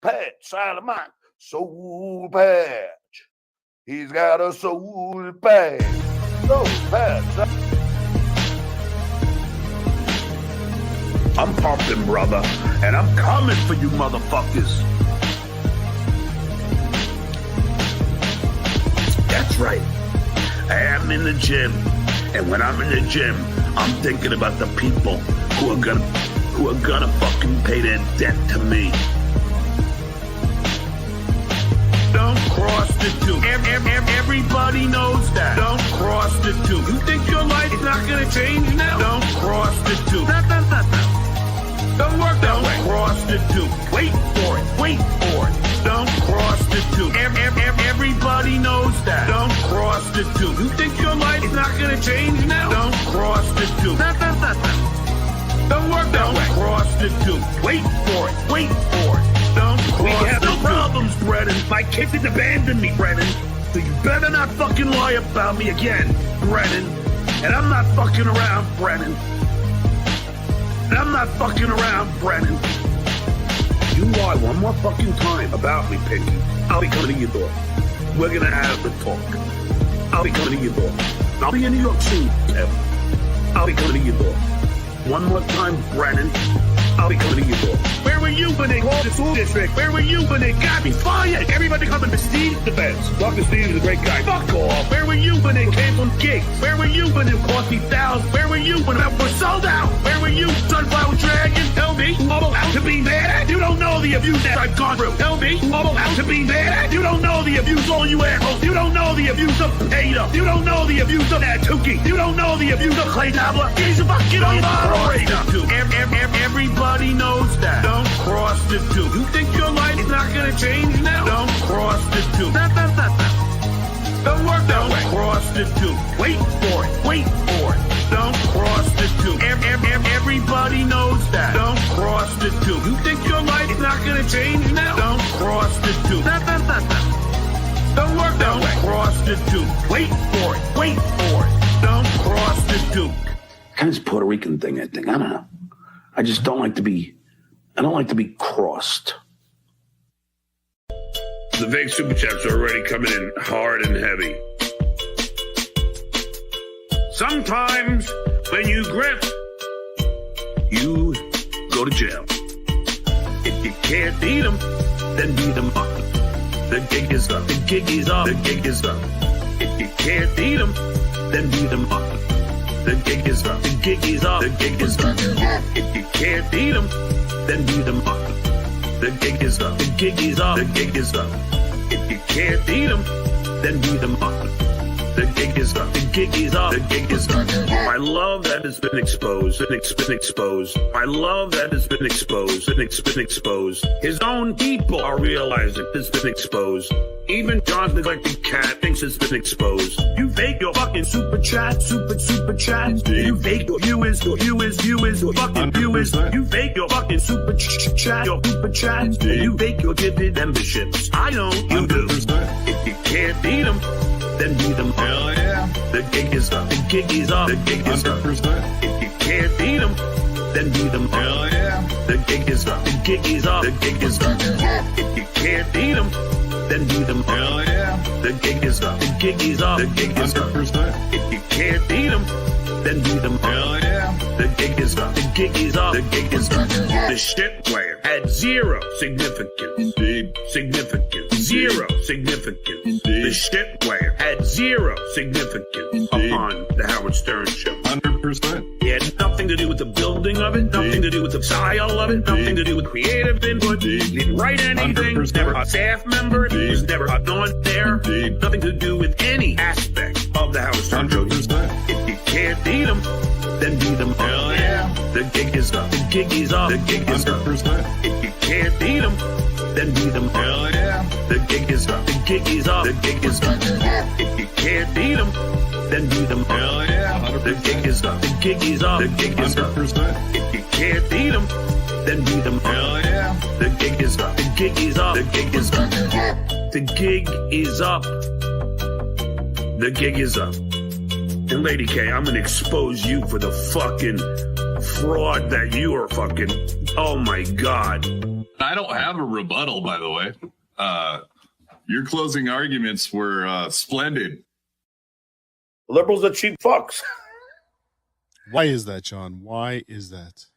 patch, Solomon, soul patch. He's got a soul patch. Soul patch. I'm pumping, brother, and I'm coming for you motherfuckers. That's right. I am in the gym, and when I'm in the gym, I'm thinking about the people who are gonna fucking pay their debt to me. Don't cross the two. Everybody knows that. Don't cross the two. You think your life is not gonna change now? Don't cross the two. Don't work that way. Don't cross the two. Wait for it. Wait for it. Don't cross the two. Everybody knows that. Don't cross the two. You think your life is not gonna change now? Don't cross the two. Don't work that way. Don't cross the two. Wait for it. Wait for it. Don't cross the two. We have no problems, Brennan. My kids had abandoned me, Brennan. So you better not fucking lie about me again, Brennan. And I'm not fucking around, Brennan. And I'm not fucking around, Brennan. You lie one more fucking time about me, Pinky, I'll be coming to your door. We're gonna have the talk. I'll be coming to your door. I'll be in New York soon, Tim. I'll be coming to your door. One more time, Brennan. I'll be coming to your door. Where were you when they called the school district? Where were you when they got me fired? Everybody coming to Steve's defense. Dr. Steve is a great guy. Fuck off. Where were you when they canceled gigs? Where were you when it cost me thousands? Where were you when I was sold out? Where were you, Sunflower Dragon? Tell me who I'm allowed to be mad at? You don't know the abuse that I've gone through. Tell me who I'm allowed to be mad at? You don't know the abuse, all you assholes. You don't know the abuse of Peter. You don't know the abuse of that Tookie. You don't know the abuse of Clay Dabbler. He's a fucking moderator. Everybody knows that. Don't cross the two. You think your life is not gonna change now? Don't cross the two. Don't work that way. Don't cross the two. Wait for it. Wait for it. Don't cross the two. Everybody knows that. Don't cross the two. You think your life is not gonna change now? Don't cross the two. Don't work that way. Don't cross the two. Wait for it. Wait for it. Don't cross the two. Kind of this Puerto Rican thing, I think. I don't know. I just don't like to be crossed. The big super chats are already coming in hard and heavy. Sometimes when you grip, you go to jail. If you can't beat them, then beat them up. The gig is up. The gig is up. The gig is up. If you can't beat them, then beat them up. The gig is up. The gig is up. The gig is up. If you can't beat them, then beat them up. The gig is up. The gig is up. The gig is up. If you can't beat them, then beat them up. The gig is up. The gig is up. The gig is up. I love that it's been exposed. It's been exposed. I love that it's been exposed. It's been exposed. His own people are realizing it's been exposed. Even John's neglected cat thinks it's been exposed. You fake your fucking super chat, super chat. You fake your viewers, fucking viewers. You fake your fucking super chat, your super chat. You fake your gifted memberships. I know you do. If you can't beat them, then beat them up. Hell yeah. The gig is up. The gig is up. The gig is up. 100%. If you can't beat them, then beat them up. Hell yeah. The gig is up. The gig is up. The gig is up. If you can't beat them, then beat them up. Hell yeah. The gig is up. The gig is up. The gig is up. 100%. If you can't beat them, then beat them up. Hell yeah. The gig is up. The gig is up. The gig is up. The shit player had zero significance. Significance. Zero significance. The shit player had zero significance upon the Howard Stern show. 100%. It had nothing to do with the building of it, nothing to do with the style of it, nothing to do with creative input. He didn't write anything. Was never a staff member. He was never on there. Nothing to do with any aspect of the Howard Stern show. If you can't beat them, then beat them up. Hell yeah. The gig is up. The gig is up. The gig is up. 100%. If you can't beat them, then beat them up. Hell yeah. The gig is up. The gig is up. The gig is up. If you can't beat them, then beat them up. Hell yeah. The gig is up. The gig is up. The gig is up. 100%. If you can't beat them, then beat them up. Hell yeah. The gig is up. The gig is up. The gig is up. The gig is up. The gig is up. And Lady K, I'm gonna expose you for the fucking fraud that you are fucking. Oh my God. I don't have a rebuttal, by the way. Your closing arguments were splendid. Liberals are cheap fucks. Why is that, John? Why is that?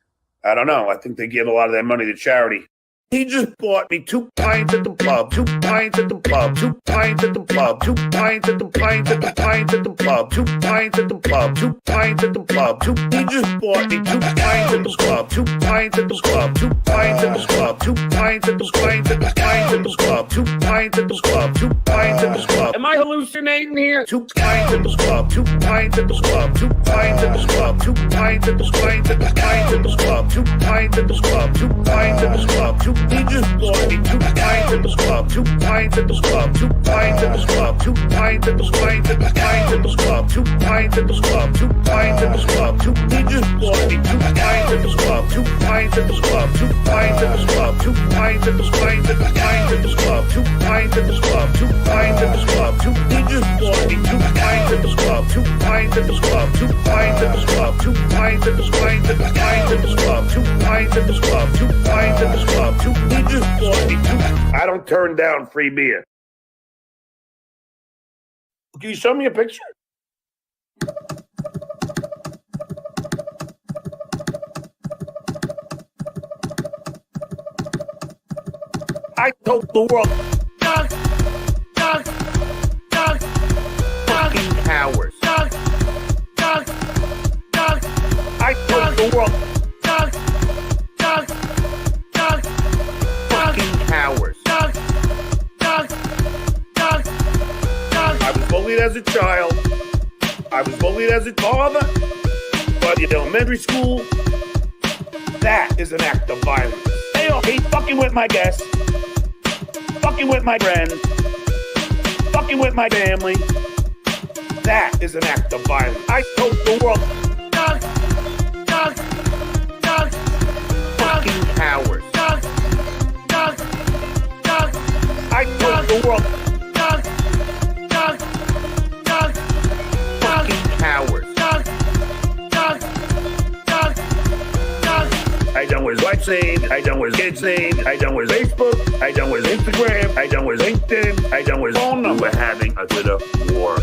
I don't know. I think they give a lot of their money to charity. He just bought me 2 pints at the pub, 2 pints at the pub, 2 pints at the pub, 2 pints at the pints at the pints at the pub, 2 pints at the pub, 2 pints at the pub, 2. He just bought me 2 pints at the pub, 2 pints at the pub, 2 pints at the pub, 2 pints at the pints at the pints at the pub, 2 pints at the pub, 2 pints at the pub. Am I hallucinating here? 2 pints at the pub, 2 pints at the pub, 2 pints at the pub, 2 pints at the pints at the pints at the pub, 2 pints at the pub, 2 pints at the pub, 2. He just bought me 2 pints at the pub, 2 pints at the pub, 2 pints at the pub, 2 pints at the pints at the pints at the pub, 2 pints at the pub, 2 pints at the pub, 2. He just bought me 2 pints at the pub, 2 pints at the pub, 2 pints at the pub, 2 pints at the pints at the pints at the pub, 2 pints at the pub, 2 pints at the pub, 2. He just bought me 2 pints at the pub, 2 pints at the pub, 2 pints at the pub, 2 pints at the pints at the pints at the pub, 2 pints at the pub, 2 pints at the pub, 2. He just bought me 2. I don't turn down free beer. Can you show me a picture? I told the world, fucking cowards. I told the world, fucking cowards. I was bullied as a child. I was bullied as a father. But in elementary school, that is an act of violence. Hey, okay, fucking with my guests, fucking with my friends, fucking with my family. That is an act of violence. I told the world, fucking cowards. I told the world, fucking cowards. I done with WhatsApp, I done with kids' name, I done with Facebook, I done with Instagram, I done with LinkedIn, I done with phone number having a Twitter war.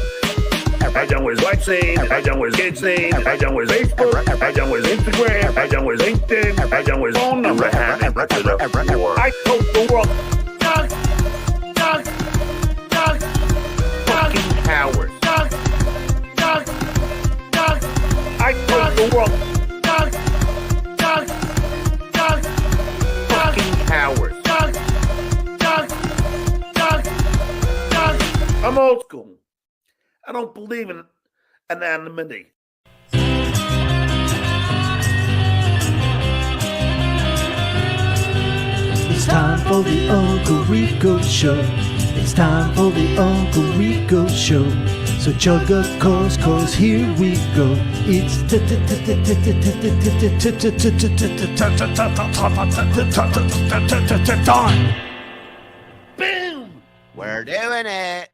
I done with WhatsApp, I done with kids' name, I done with Facebook, I done with Instagram, I done with LinkedIn, I done with phone number having a Twitter war. I told the world, fucking cowards. I told the world, fucking cowards. I'm old school. I don't believe in anonymity. It's time for the Uncle Rico Show. It's time for the Uncle Rico Show. So chug a course, cause here we go. It's time. Boom! We're doing it.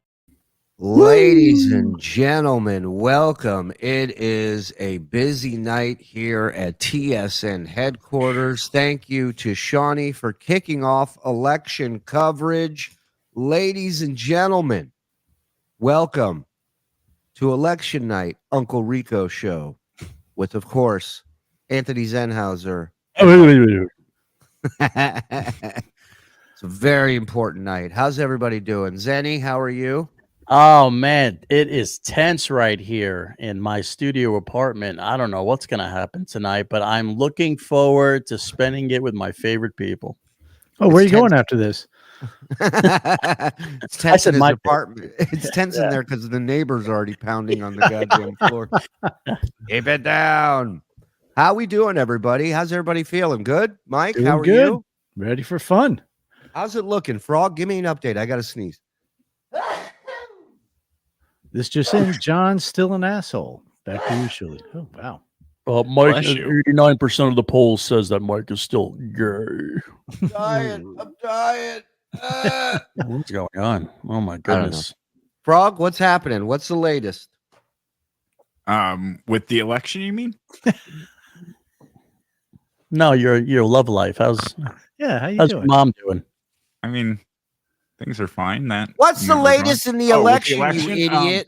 Ladies and gentlemen, welcome. It is a busy night here at TSN headquarters. Thank you to Shawnee for kicking off election coverage. Ladies and gentlemen, welcome to election night, Uncle Rico Show, with, of course, Anthony Zenhauser. It's a very important night. How's everybody doing? Zenny, how are you? Oh, man, it is tense right here in my studio apartment. I don't know what's going to happen tonight, but I'm looking forward to spending it with my favorite people. Oh, where are you going after this? It's tense in his apartment. It's tense in there because the neighbor's already pounding on the goddamn floor. Keep it down. How we doing, everybody? How's everybody feeling? Good? Mike, Doing how are good. you? Ready for fun. How's it looking? Frog, give me an update. I got to sneeze. This just in, John's still an asshole. Back to you, Shuli. Oh, wow. Mike, 89% of the polls says that Mike is still gay. I'm dying. What's going on? Oh, my goodness. Frog, what's happening? What's the latest? With the election, you mean? No, your love life. How's Yeah, how you How's doing? your mom doing? I mean, things are fine. What's the never latest gone. in the Oh, with election, you idiot?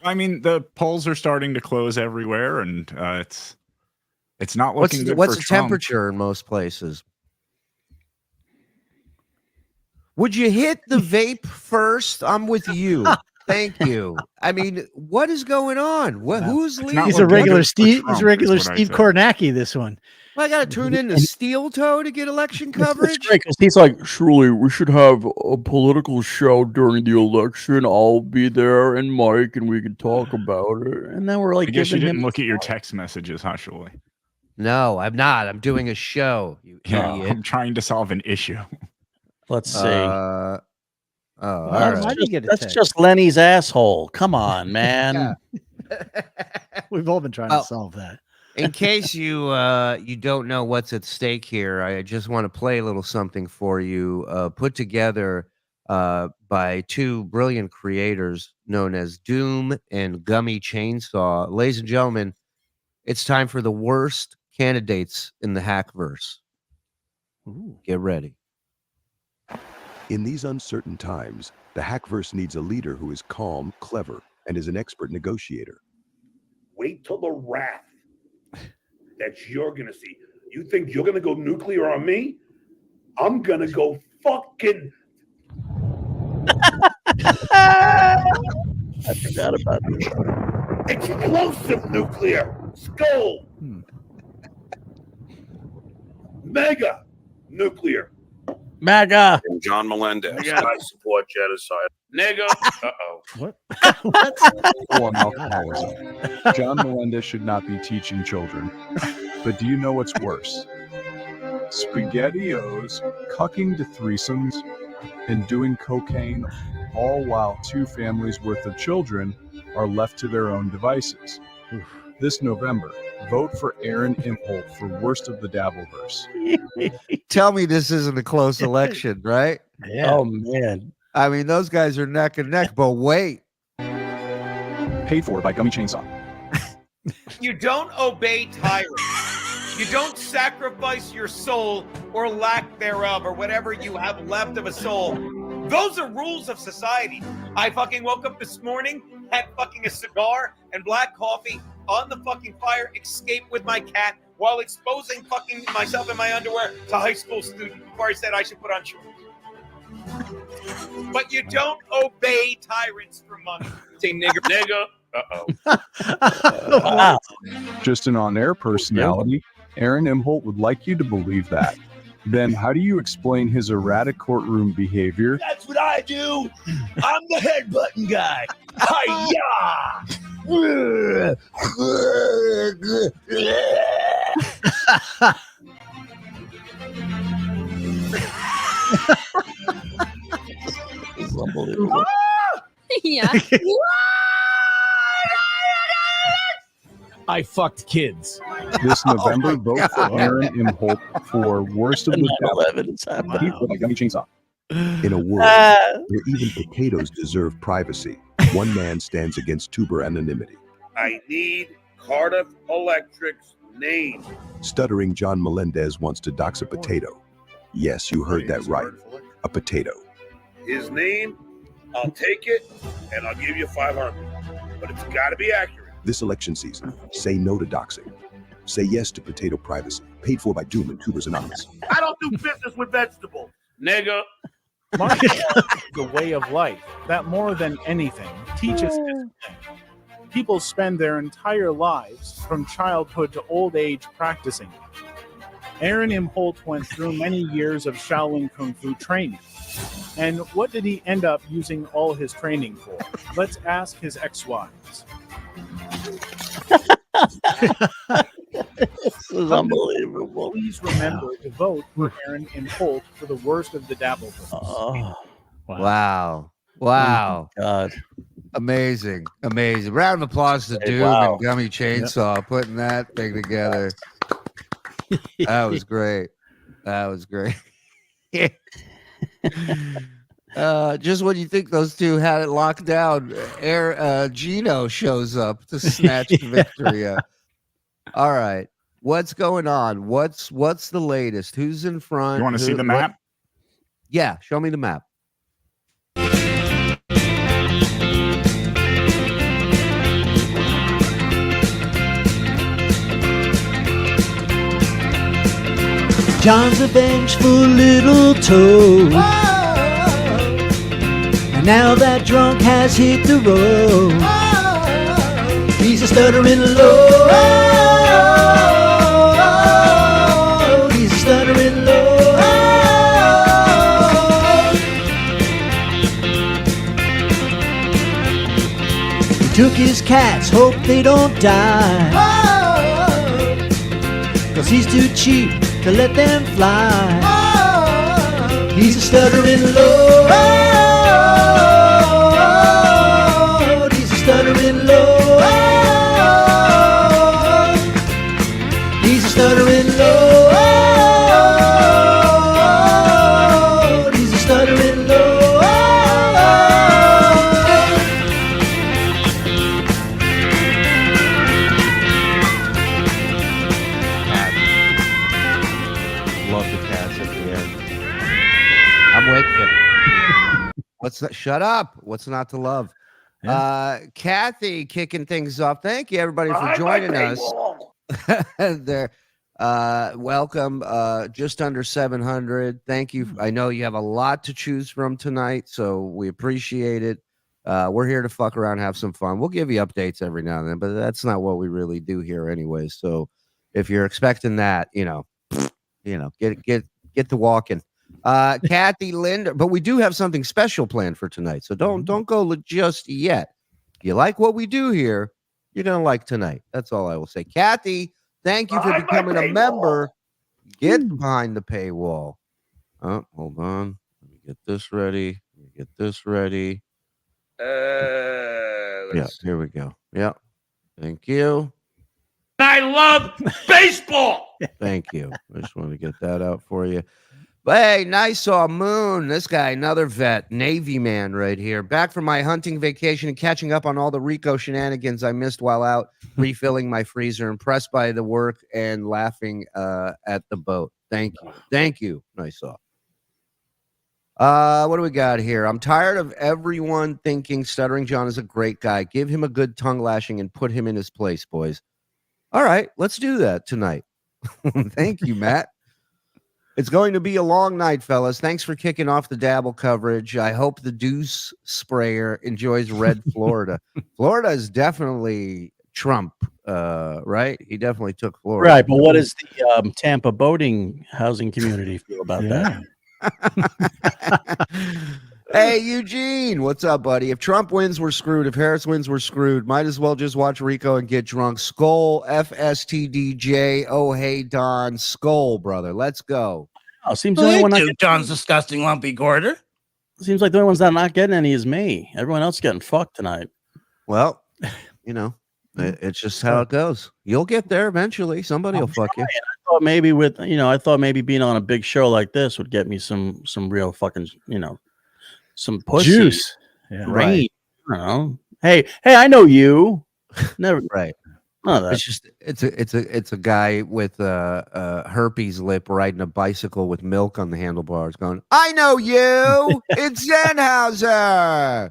I mean, the polls are starting to close everywhere, and it's not What's looking the, good what's for the Trump. temperature in most places? Would you hit the vape first? I'm with you. Thank you. I mean, what is going on? What? Who's It's leading? not He's a looking regular good for Steve. He's Trump, a regular is what I Steve said. Kornacki. This one. I got to tune in to Steel Toe to get election It's coverage. great because he's like, Shuli, we should have a political show during the election. I'll be there and Mike, and we can talk about it. And then we're like, I guess you giving didn't him. look at your text messages, huh, Shuli? No, I'm not. I'm doing a show. You Yeah, idiot. I'm trying to solve an issue. Let's see. Oh, all That's, why right. do you get a that's text? just Lenny's asshole. Come on, man. We've all been trying Well, to solve that. In case you you don't know what's at stake here, I just want to play a little something for you, put together by two brilliant creators known as Doom and Gummy Chainsaw. Ladies and gentlemen, it's time for the worst candidates in the hackverse. Get ready. In these uncertain times, the hackverse needs a leader who is calm, clever, and is an expert negotiator. Wait till the wrath that you're gonna see. You think you're gonna go nuclear on me? I'm gonna go fucking. I forgot about that. Explosive nuclear skull. Mega nuclear. MAGA. John Melendez. I support genocide. Nigga. Uh-oh. What? On alcoholism. John Melendez should not be teaching children. But do you know what's worse? SpaghettiOs, cucking to threesomes, and doing cocaine, all while two families worth of children are left to their own devices. This November, vote for Aaron Imholt for worst of the Dabbleverse. Tell me this isn't a close election, right? Yeah. Oh, man. I mean, those guys are neck and neck, but wait. Paid for by Gummy Chainsaw. You don't obey tyrants. You don't sacrifice your soul or lack thereof or whatever you have left of a soul. Those are rules of society. I fucking woke up this morning, had fucking a cigar and black coffee on the fucking fire, escaped with my cat while exposing fucking myself in my underwear to high school students before I said I should put on shorts. But you don't obey tyrants for money. Say nigger, nigger. Uh-oh. Wow. Just an on-air personality, Aaron Imholt would like you to believe that. Then how do you explain his erratic courtroom behavior? That's what I do. I'm the headbutton guy. Hi-ya! This is unbelievable. Yeah. I fucked kids. This November, vote for Aaron Imholt for worst of the 9/11 is happening. Paid for by Gummy Chainsaw. In a world where even potatoes deserve privacy, one man stands against tuber anonymity. I need Cardiff Electric's name. Stuttering John Melendez wants to dox a potato. Yes, you heard that right. A potato. His name, I'll take it, and I'll give you 500. But it's got to be accurate. This election season, say no to doxing. Say yes to potato privacy. Paid for by Doom and Tubers Anonymous. I don't do business with vegetables. Nigga. Marketing is the way of life that more than anything teaches discipline. People spend their entire lives from childhood to old age practicing it. Aaron Imholt went through many years of Shaolin Kung Fu training. And what did he end up using all his training for? Let's ask his ex-wives. This is unbelievable. Please remember to vote for Aaron Imholt for the worst of the Dabbleverse. Oh, Wow. Wow. God. Amazing. Amazing. Round of applause to Doom wow. and Gummy Chainsaw putting that thing together. That was great. That was great. Just when you think those two had it locked down, Gino shows up to snatch the victory. All right. What's going on? What's the latest? Who's in front? You want to see the map? Yeah, show me the map. John's a vengeful little toad. And now that drunk has hit the road, he's a stuttering load. He's a stuttering load. He took his cats, hope they don't die, 'cause he's too cheap to let them fly. He's a stuttering load. He's a stuttering load. He's a stuttering load. He's a stuttering load. Love the cats at the end. I'm with you. What's that? Shut up. What's not to love? Kathy kicking things off. Thank you, everybody, for joining us. There. Welcome. Just under 700. Thank you. I know you have a lot to choose from tonight, so we appreciate it. We're here to fuck around, have some fun. We'll give you updates every now and then, but that's not what we really do here anyway. So if you're expecting that, get to walking. Kathy, Linda, but we do have something special planned for tonight, so don't go just yet. If you like what we do here, you're gonna like tonight. That's all I will say. Kathy, thank you for becoming a member. Get behind the paywall. Oh, hold on. Let me get this ready. Yeah, here we go. Yeah. Thank you. I love baseball. Thank you. I just want to get that out for you. But hey, nice saw Moon. This guy, another vet, Navy man right here. Back from my hunting vacation and catching up on all the Rico shenanigans I missed while out refilling my freezer. Impressed by the work and laughing at the boat. Thank you. Thank you. Nice saw. What do we got here? I'm tired of everyone thinking Stuttering John is a great guy. Give him a good tongue lashing and put him in his place, boys. All right, let's do that tonight. Thank you, Matt. It's going to be a long night, fellas. Thanks for kicking off the Dabble coverage. I hope the Deuce Sprayer enjoys Red Florida. Florida is definitely Trump, right? He definitely took Florida. Right, but what does the Tampa boating housing community feel about that? Hey, Eugene, what's up, buddy? If Trump wins, we're screwed. If Harris wins, we're screwed. Might as well just watch Rico and get drunk. Skull, FSTDJ. Oh, hey, Don. Skull, brother. Let's go. Oh, seems the only one John's disgusting lumpy quarter. Seems like the only ones that are not getting any is me. Everyone else getting fucked tonight. Well, it's just how it goes. You'll get there eventually. Somebody will fuck you. I thought maybe being on a big show like this would get me some real fucking, some pussy. Juice. Yeah. Right. I don't know. Hey, I know you. Never. Right. None of that. It's just it's a guy with a herpes lip riding a bicycle with milk on the handlebars going, I know you. It's Zenhauser.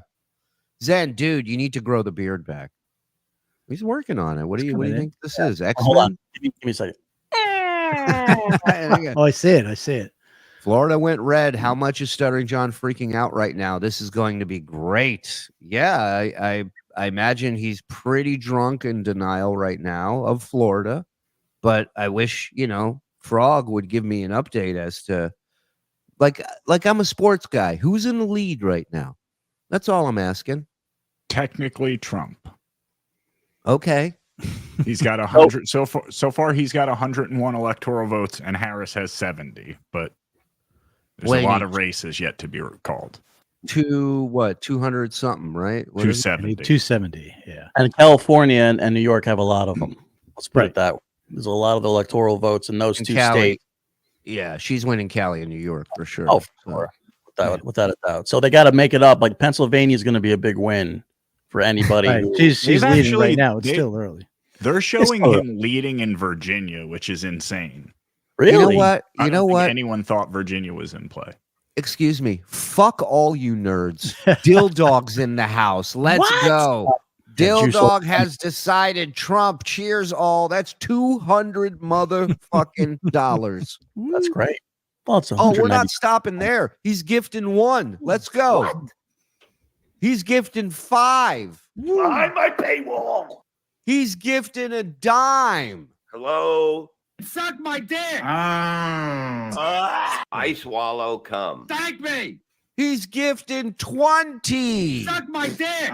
Zen, dude, you need to grow the beard back. He's working on it. What do you think this is? X-Men? Hold on. Give me a second. Oh, I see it. Florida went red. How much is Stuttering John freaking out right now? This is going to be great. Yeah, I imagine he's pretty drunk in denial right now of Florida. But I wish, Frog would give me an update as to like I'm a sports guy. Who's in the lead right now? That's all I'm asking. Technically Trump. Okay. He's got 100 so far he's got 101 electoral votes and Harris has 70, but there's a lot of races yet to be called. 200 something, right? 270. 270, yeah. And California and New York have a lot of them. Let's put it that way. There's a lot of electoral votes in those two states. Yeah, she's winning Cali in New York for sure. Oh, for sure. Without a doubt. So they got to make it up. Like Pennsylvania is going to be a big win for anybody. Right. She's leading right now. It's still early. They're showing him leading in Virginia, which is insane. Really? You know what? I You don't know think what? anyone thought Virginia was in play. Excuse me. Fuck all you nerds. Dill Dog's in the house. Let's What? go. Dill Juice Dog has decided. Trump, cheers all. That's $200 motherfucking dollars. That's great. Well, it's Oh, we're 190. not stopping there. He's gifting one. Let's go. What? He's gifting 5. Behind my paywall. He's gifting a dime. Hello. Suck my dick. I swallow cum. Thank me. He's gifting 20. Suck my dick.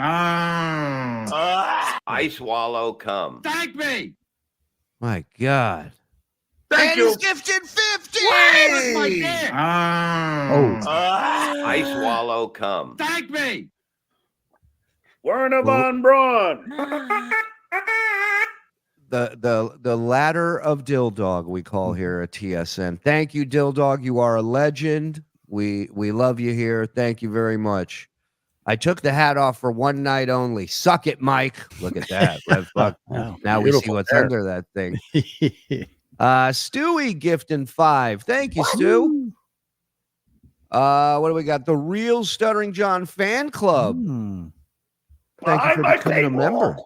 I swallow cum. Thank me. My God. Thank And you. he's gifting 50. Suck my dick. I swallow cum. Thank me. Werner von Braun. The ladder of Dill Dog we call here at TSN. Thank you, Dill Dog. You are a legend. We love you here. Thank you very much. I took the hat off for one night only. Suck it, Mike. Look at that. Red fuck. Wow, Now we see beautiful what's hair. under that thing. Stewie gifting 5. Thank you, Stu. What do we got? The Real Stuttering John Fan Club. Thank you for becoming a member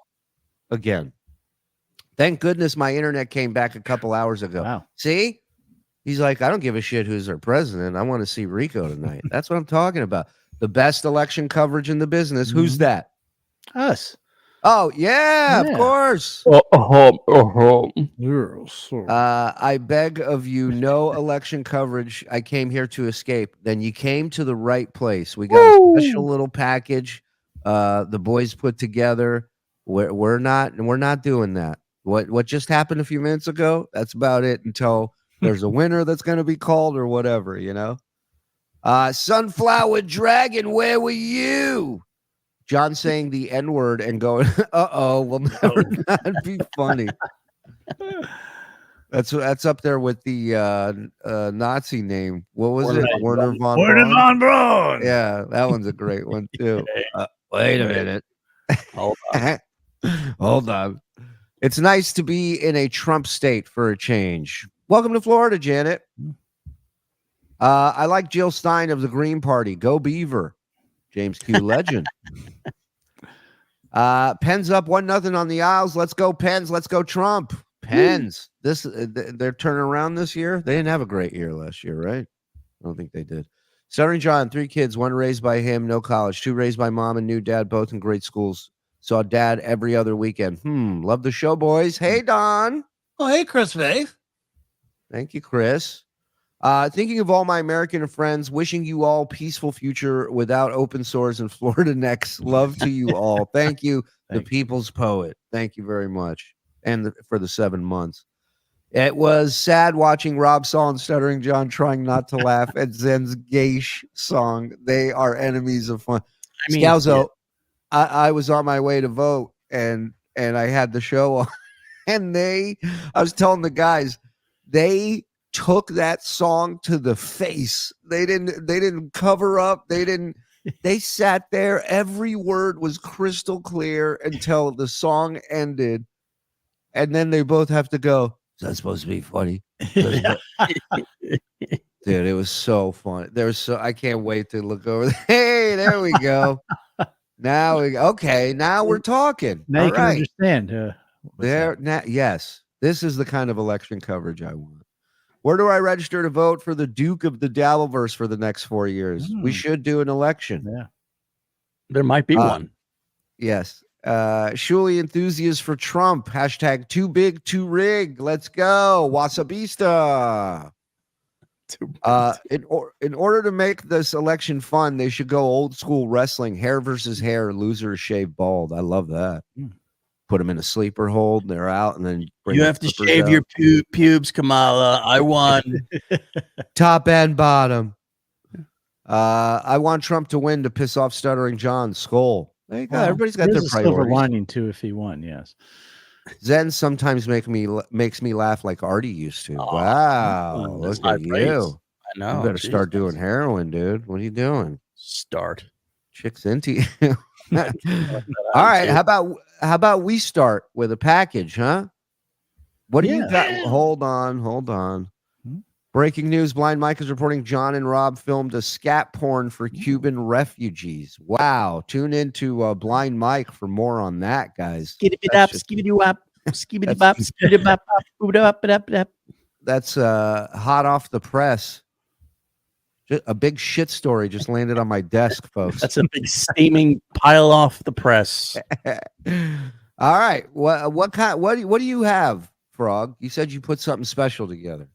again. Thank goodness my internet came back a couple hours ago. Wow. See? He's like, I don't give a shit who's our president. I want to see Rico tonight. That's what I'm talking about. The best election coverage in the business. Who's that? Us. Oh, yeah, Yeah. of course. I beg of you, no election coverage. I came here to escape. Then you came to the right place. We got a special little package. The boys put together. We're not doing that. What just happened a few minutes ago? That's about it until there's a winner that's going to be called or whatever, you know. Sunflower Dragon, where were you? John saying the N-word and going, uh-oh, will never not be funny. That's up there with the Nazi name. What was it? Werner von Braun. Yeah, that one's a great one too. Wait a minute. Hold on. Hold on. It's nice to be in a Trump state for a change. Welcome to Florida, Janet. I like Jill Stein of the Green Party. Go Beaver. James Q. Legend. Pens up 1-0 on the Isles. Let's go Pens. Let's go Trump. Pens. They're turning around this year. They didn't have a great year last year, right? I don't think they did. Stuttering John, 3 kids, 1 raised by him, no college, 2 raised by mom and new dad, both in great schools. Saw dad every other weekend. Love the show, boys. Hey, Don. Oh, hey, Chris Faith. Thank you, Chris. Thinking of all my American friends, wishing you all peaceful future without open sores and Florida necks. Love to you all. Thank you, the people's poet. Thank you very much. And for the 7 months. It was sad watching Rob Saul and Stuttering John trying not to laugh at Zen's Geish song. They are enemies of fun. I mean, Scalzo, I was on my way to vote and I had the show on. And I was telling the guys, they took that song to the face. They didn't cover up. They sat there. Every word was crystal clear until the song ended. And then they both have to go, is that supposed to be funny? Dude, it was so fun. I can't wait to look over. Hey, there we go. Now we're talking. Now you can understand. Yes, this is the kind of election coverage I want. Where do I register to vote for the Duke of the Dabbleverse for the next 4 years? We should do an election. Yeah, there might be one. Yes. Shuli enthusiast for Trump. Hashtag too big, too rig. Let's go. Wasabista. In order to make this election fun, they should go old school wrestling, hair versus hair, loser shave bald. I love that. Put them in a sleeper hold, and they're out, and then You have to shave your pubes, Kamala. I won. Top and bottom. I want Trump to win to piss off Stuttering John. Skull. There you go. Everybody's got their There's a silver priorities. lining too if he won. Yes. Zen sometimes makes me laugh like Artie used to. Wow, look at you! I know. You better start doing heroin, dude. What are you doing? Start. Chicks into you. All right. How about how about we start with a package, huh? What do you Yeah. got? Hold on. Breaking news: Blind Mike is reporting John and Rob filmed a scat porn for Cuban refugees. Wow! Tune into Blind Mike for more on that, guys. That's hot off the press. A big shit story just landed on my desk, folks. That's a big steaming pile off the press. All right, what do you have, Frog? You said you put something special together,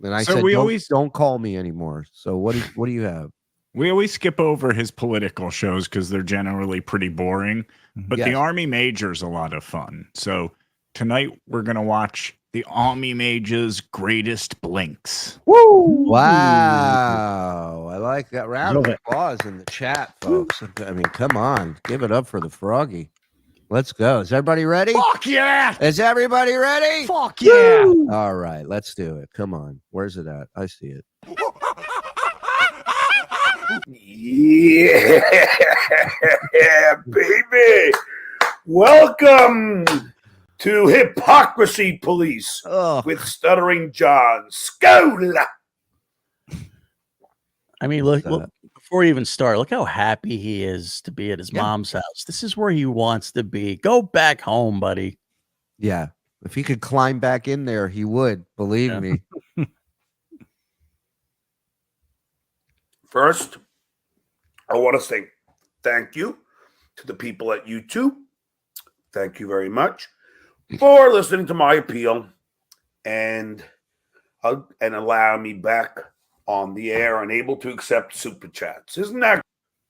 and I So said we don't, always- don't call me anymore. So what do you have? We always skip over his political shows because they're generally pretty boring. But the Yes. Army Major's a lot of fun. So tonight we're gonna watch the Army Major's greatest blinks. Woo! Wow, I like that. Round of Love it. applause in the chat, folks. I mean, come on, give it up for the Froggy. Let's go. Is everybody ready? Fuck yeah! Is everybody ready? Fuck yeah! All right, let's do it. Come on. Where's it at? I see it. Yeah, baby. Welcome to Hypocrisy Police Oh, with Stuttering John. Skola. I mean, look, before we even start, look how happy he is to be at his mom's house. This is where he wants to be. Go back home, buddy. yeah. If he could climb back in there, he would. Believe me. First, I want to say thank you to the people at YouTube. Thank you very much for listening to my appeal and allow me back on the air and able to accept super chats. Isn't that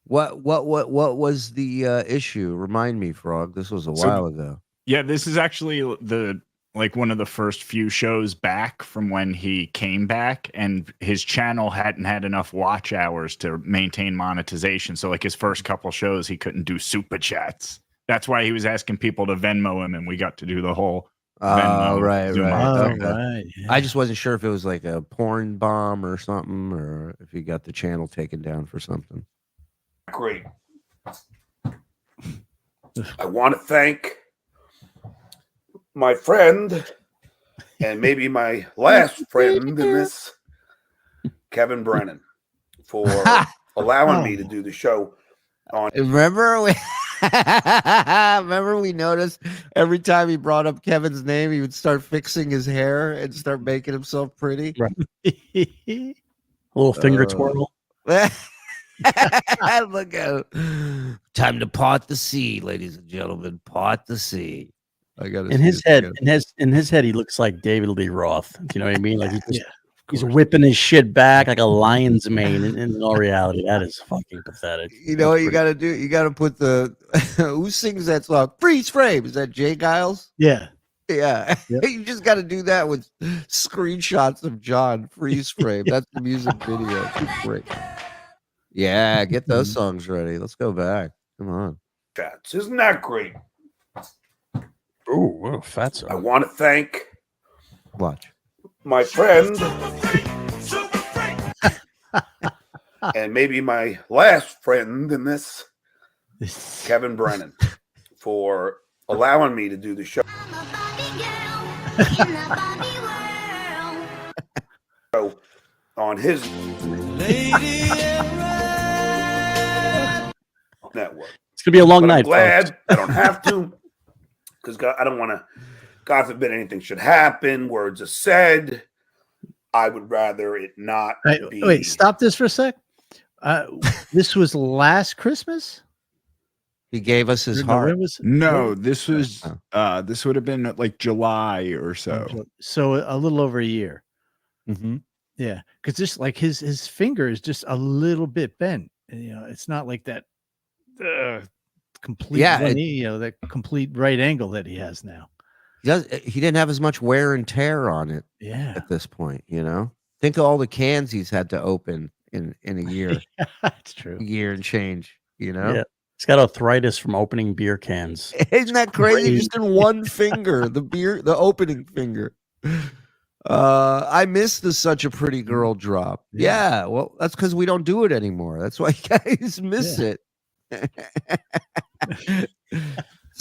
What was the issue? Remind me, Frog. This was a while ago. Yeah, this is actually one of the first few shows back from when he came back, and his channel hadn't had enough watch hours to maintain monetization. So like his first couple shows, he couldn't do super chats. That's why he was asking people to Venmo him, and we got to do the whole Venmo. Right. Zoom Okay. Right. I just wasn't sure if it was like a porn bomb or something, or if he got the channel taken down for something. great? I want to thank my friend and maybe my last friend in this, Kevin Brennan, for allowing me to do the show on. Remember we noticed every time he brought up Kevin's name, he would start fixing his hair and start making himself pretty. Right. A little finger twirl. Look out. Time to part the sea, ladies and gentlemen. Part the sea. I got In his head, in his head, he looks like David Lee Roth. Do you know what I mean? Like he's whipping his shit back like a lion's mane. In all reality, that is fucking pathetic. You know what you got to do? You got to put the who sings that song? Freeze frame. Is that Jay Giles? Yeah. Yeah. Yep. You just got to do that with screenshots of John freeze frame. That's the music video. Great. Yeah, get those songs ready. Let's go back. Come on. Chats. Isn't that great? Oh, fat I want to thank Watch. my friend and maybe my last friend in this, Kevin Brennan, for allowing me to do the show. On his network. It's gonna be a long But night. I'm glad folks. I don't have to, because I don't want to. God forbid anything should happen. Words are said. I would rather it not be. Wait, stop this for a sec. This was last Christmas. He gave us his Or no, heart. when was- No, when- this was this would have been like July or so. So a little over a year. Mm-hmm. Yeah, because just like his finger is just a little bit bent. You know, it's not like that complete. Yeah, that complete right angle that he has now. He didn't have as much wear and tear on it. Yeah, at this point, you know. Think of all the cans he's had to open in a year. That's true. A year and change. You know. Yeah, he's got arthritis from opening beer cans. Isn't that crazy? Just in one finger, the opening finger. I miss the Such a Pretty Girl drop. Yeah, well, that's because we don't do it anymore. That's why you guys miss it.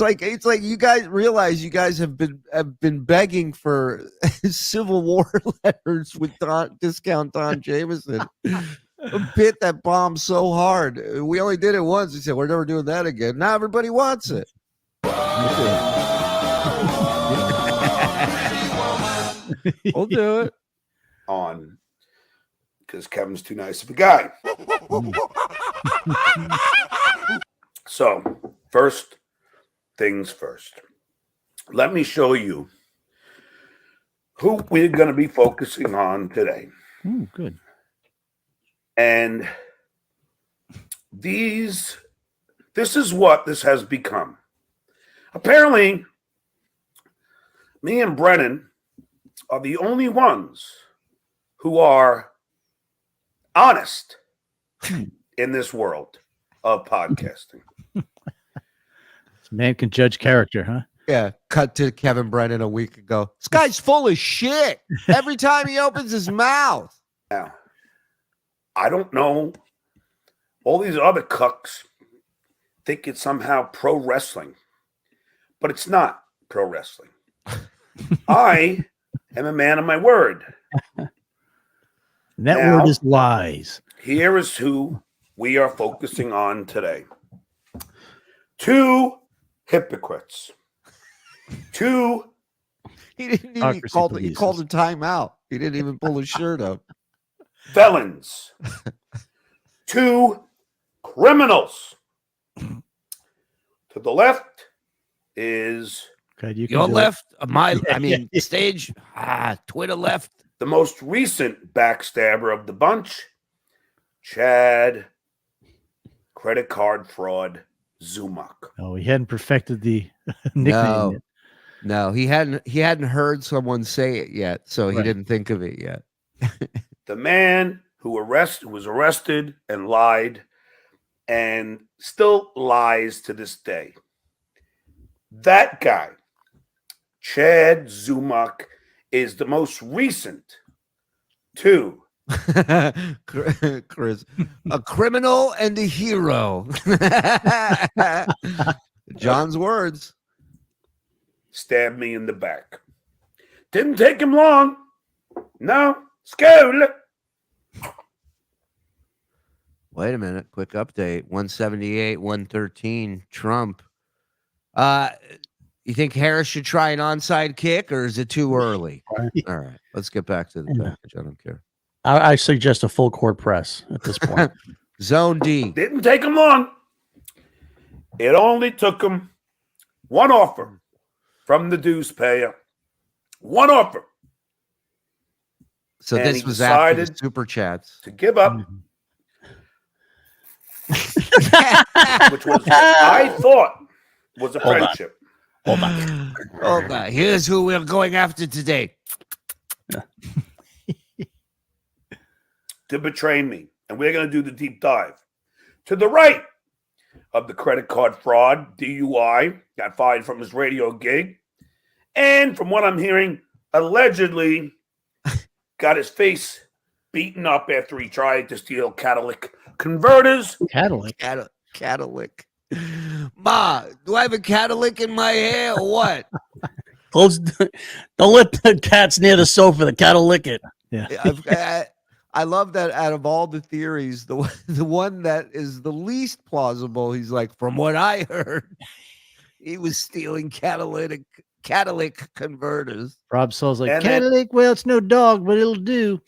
it's like you guys realize you guys have been begging for Civil War letters with discount Don Jameson. A bit that bombed so hard. We only did it once. We said we're never doing that again. Now everybody wants it. We'll do it. On because Kevin's too nice of a guy. So, first things first. Let me show you who we're going to be focusing on today. Ooh, good. And this is what this has become. Apparently, me and Brennan are the only ones who are honest in this world of podcasting. This man can judge character, huh? Yeah, cut to Kevin Brennan a week ago. This guy's full of shit every time he opens his mouth. Now, I don't know. All these other cucks think it's somehow pro wrestling, but it's not pro wrestling. I am a man of my word. That Now, word is lies. Here is who we are focusing on today. Two hypocrites. Two. He didn't even he called a timeout. He didn't even pull his shirt up. Felons. Two criminals. To the left is your left, stage. Twitter left. The most recent backstabber of the bunch, Chad, credit card fraud, Zumach. Oh, he hadn't perfected the nickname yet. No, he hadn't heard someone say it yet, so he didn't think of it yet. The man who was arrested and lied and still lies to this day. That guy, Chad Zumach, is the most recent to Chris, a criminal and a hero. John's words. Stabbed me in the back. Didn't take him long. No, school. Wait a minute. Quick update. 178, 113, Trump. You think Harris should try an onside kick, or is it too early? All right, let's get back to the package. I don't care. I suggest a full court press at this point. Zone D. Didn't take him long. It only took him one offer from the dues payer. One offer. So And this he was after the decided super chats. to give up, which was what I thought was a friendship. Hold on. Here's who we're going after today. To betray me. And we're going to do the deep dive. To the right of the credit card fraud, DUI, got fired from his radio gig. And from what I'm hearing, allegedly got his face beaten up after he tried to steal catalytic converters. Catalytic. Ma, do I have a catalytic in my hair or what? Don't let the cats near the sofa. The cat will lick it. Yeah. I love that out of all the theories, the one that is the least plausible, he's like, from what I heard, he was stealing catalytic converters. Rob Saul's like, And catalytic, well, it's no dog, but it'll do.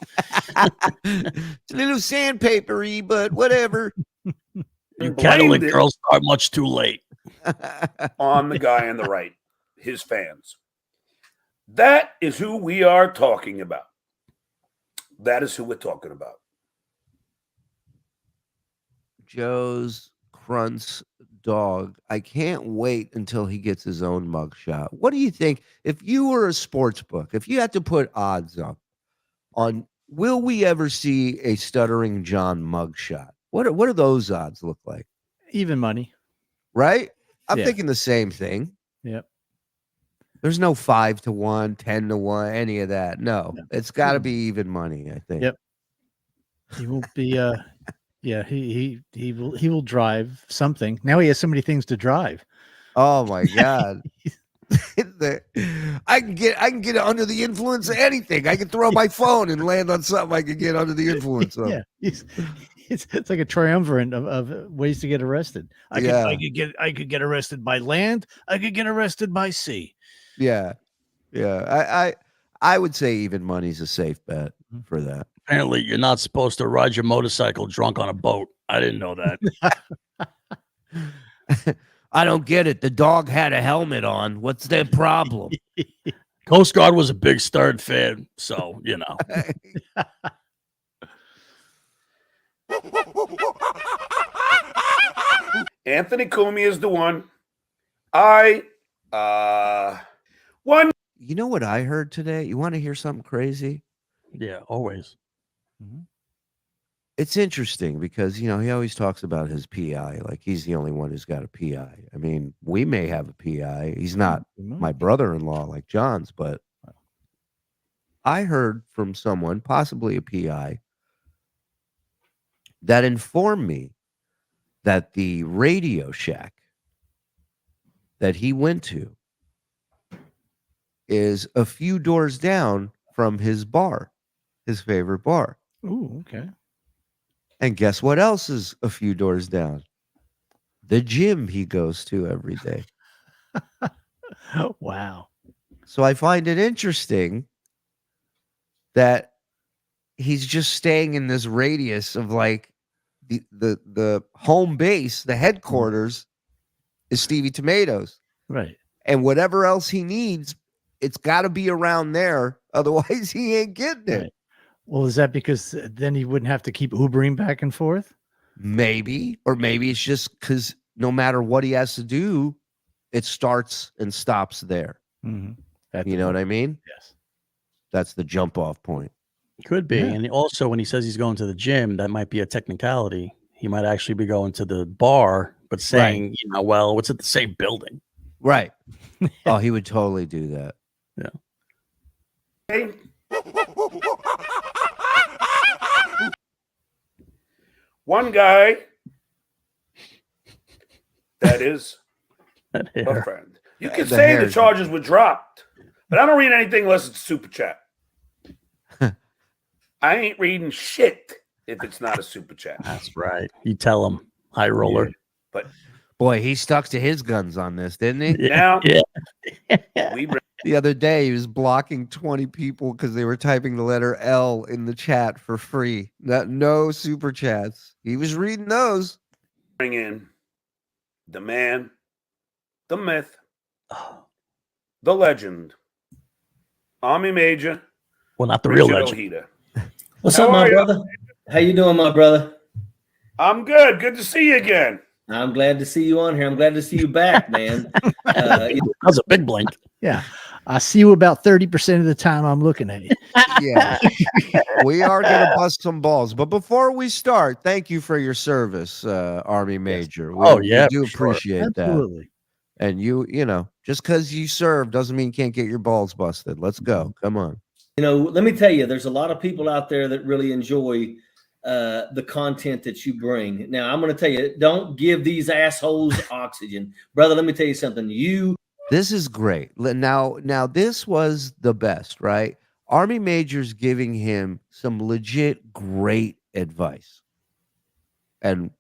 It's a little sandpapery, but whatever. You catalytic girls are much too late. On the guy on the right, his fans. That is who we are talking about. That is who we're talking about. Joe's Crunt's dog. I can't wait until he gets his own mugshot. What do you think? If you were a sports book, if you had to put odds up on, will we ever see a Stuttering John mugshot? What do those odds look like? Even money. Right? I'm Yeah. thinking the same thing. Yep. There's no 5-1, 10-1, any of that. No. It's got to be even money, I think. Yep. He won't be he will drive something. Now he has so many things to drive. Oh my God. I can get under the influence of anything. I can throw my phone and land on something I can get under the influence of. Yeah, it's like a triumvirate of ways to get arrested. I could get arrested by land. I could get arrested by sea. Yeah. I would say even money's a safe bet for that. Apparently, you're not supposed to ride your motorcycle drunk on a boat. I didn't know that. I don't get it. The dog had a helmet on. What's their problem? Coast Guard was a big Stern fan, so you know. Anthony Cumia is the one. One. You know what I heard today? You want to hear something crazy? Yeah, always. It's interesting because, he always talks about his PI, like he's the only one who's got a PI. I mean, we may have a PI. He's not my brother-in-law like John's, but I heard from someone, possibly a PI, that informed me that the Radio Shack that he went to is a few doors down from his bar, his favorite bar. Ooh, okay. And guess what else is a few doors down? The gym he goes to every day. Wow. So I find it interesting that he's just staying in this radius of like the home base, the headquarters is Stevie Tomatoes. Right. And whatever else he needs, it's got to be around there. Otherwise, he ain't getting it. Right. Well, is that because then he wouldn't have to keep Ubering back and forth? Maybe. Or maybe it's just because no matter what he has to do, it starts and stops there. Mm-hmm. You know what I mean? Yes. That's the jump off point. Could be. Yeah. And also, when he says he's going to the gym, that might be a technicality. He might actually be going to the bar, but saying, well, what's at the same building? Right. Oh, he would totally do that. Yeah. Hey. One guy that is a friend. You can say the charges were dropped, but I don't read anything unless it's super chat. I ain't reading shit if it's not a super chat. That's right. You tell him, high roller. Yeah, but boy, he stuck to his guns on this, didn't he? Now, the other day, he was blocking 20 people because they were typing the letter L in the chat for free. No super chats. He was reading those. Bring in the man, the myth, the legend, Army Major. Well, not the real legend. Ojeda. What's up, my brother? How you doing, my brother? I'm good. Good to see you again. I'm glad to see you on here. I'm glad to see you back, man. That was a big blink. Yeah. I see you about 30% of the time I'm looking at you. Yeah. We are going to bust some balls. But before we start, thank you for your service, Army Major. We do appreciate that. Absolutely. And you know, just because you serve doesn't mean you can't get your balls busted. Let's go. Come on. You know, let me tell you, there's a lot of people out there that really enjoy the content that you bring. Now, I'm going to tell you, don't give these assholes oxygen. Brother, let me tell you something. This is great. Now this was the best, right? Army Major's giving him some legit great advice. And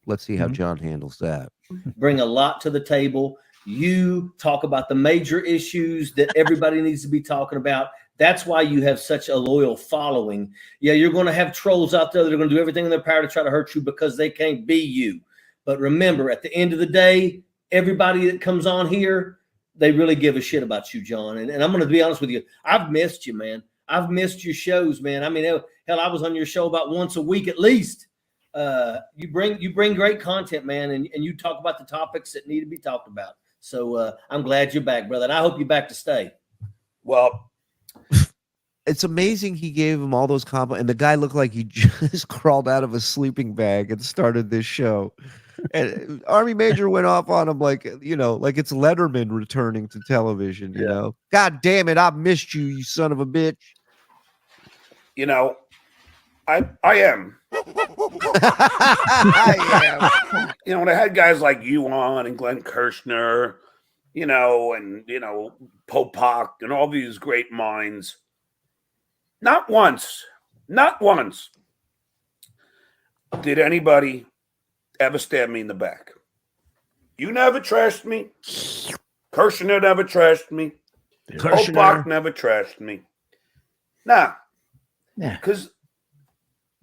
let's see how John handles that. Bring a lot to the table. You talk about the major issues that everybody needs to be talking about. That's why you have such a loyal following. Yeah, you're going to have trolls out there that are going to do everything in their power to try to hurt you because they can't be you. But remember, at the end of the day, everybody that comes on here, they really give a shit about you, John. And I'm going to be honest with you. I've missed you, man. I've missed your shows, man. I mean, hell, I was on your show about once a week at least. You bring great content, man, and you talk about the topics that need to be talked about. So I'm glad you're back, brother. And I hope you're back to stay. Well, it's amazing he gave him all those compliments, and the guy looked like he just crawled out of a sleeping bag and started this show. And Army Major went off on him like, like it's Letterman returning to television, you know. God damn it, I've missed you, you son of a bitch. You know, I am Yeah. You know, when I had guys like you on and Glenn Kirshner, and Popak and all these great minds, not once did anybody ever stab me in the back. You never trashed me. Kirshner never trashed me. Popak never trashed me. Nah. Yeah. Because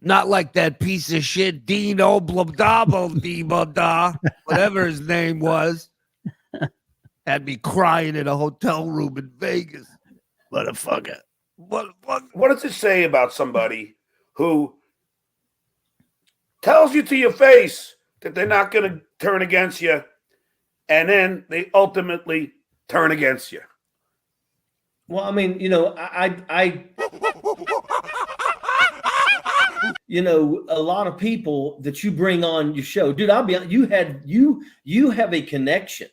not like that piece of shit, Dean Oblabdabblebda, whatever his name was. Had me crying in a hotel room in Vegas. Motherfucker. What does it say about somebody who tells you to your face that they're not going to turn against you, and then they ultimately turn against you? Well, I mean, I a lot of people that you bring on your show, dude, I'll be honest, you have a connection.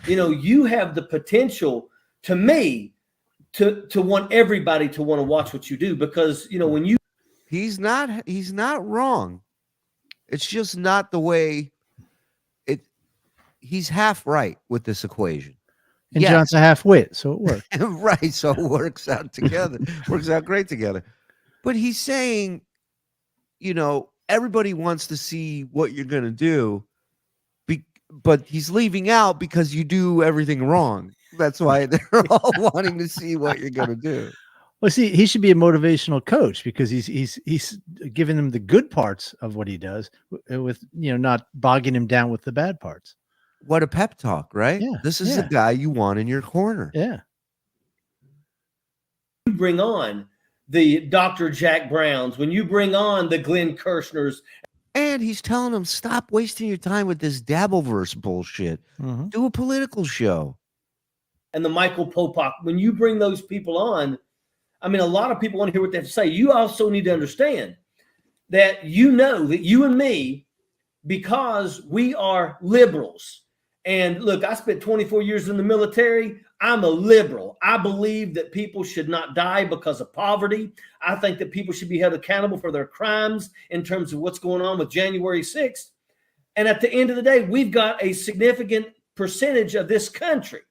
You have the potential to me to want everybody to want to watch what you do, because when you he's not wrong. It's just not the way he's half right with this equation. And John's a half wit, so it works. Right, so it works out together. Works out great together. But he's saying, everybody wants to see what you're going to do, but he's leaving out because you do everything wrong. That's why they're all wanting to see what you're going to do. Well, see, he should be a motivational coach, because he's giving them the good parts of what he does, with not bogging him down with the bad parts. What a pep talk, right? Yeah, this is the guy you want in your corner. Yeah. You bring on the Dr. Jack Browns, when you bring on the Glenn Kirshners, and he's telling them, stop wasting your time with this Dabbleverse bullshit. Mm-hmm. Do a political show. And the Michael Popak, when you bring those people on, I mean, a lot of people want to hear what they have to say. You also need to understand that that you and me, because we are liberals. And look, I spent 24 years in the military. I'm a liberal. I believe that people should not die because of poverty. I think that people should be held accountable for their crimes in terms of what's going on with January 6th. And at the end of the day, we've got a significant percentage of this country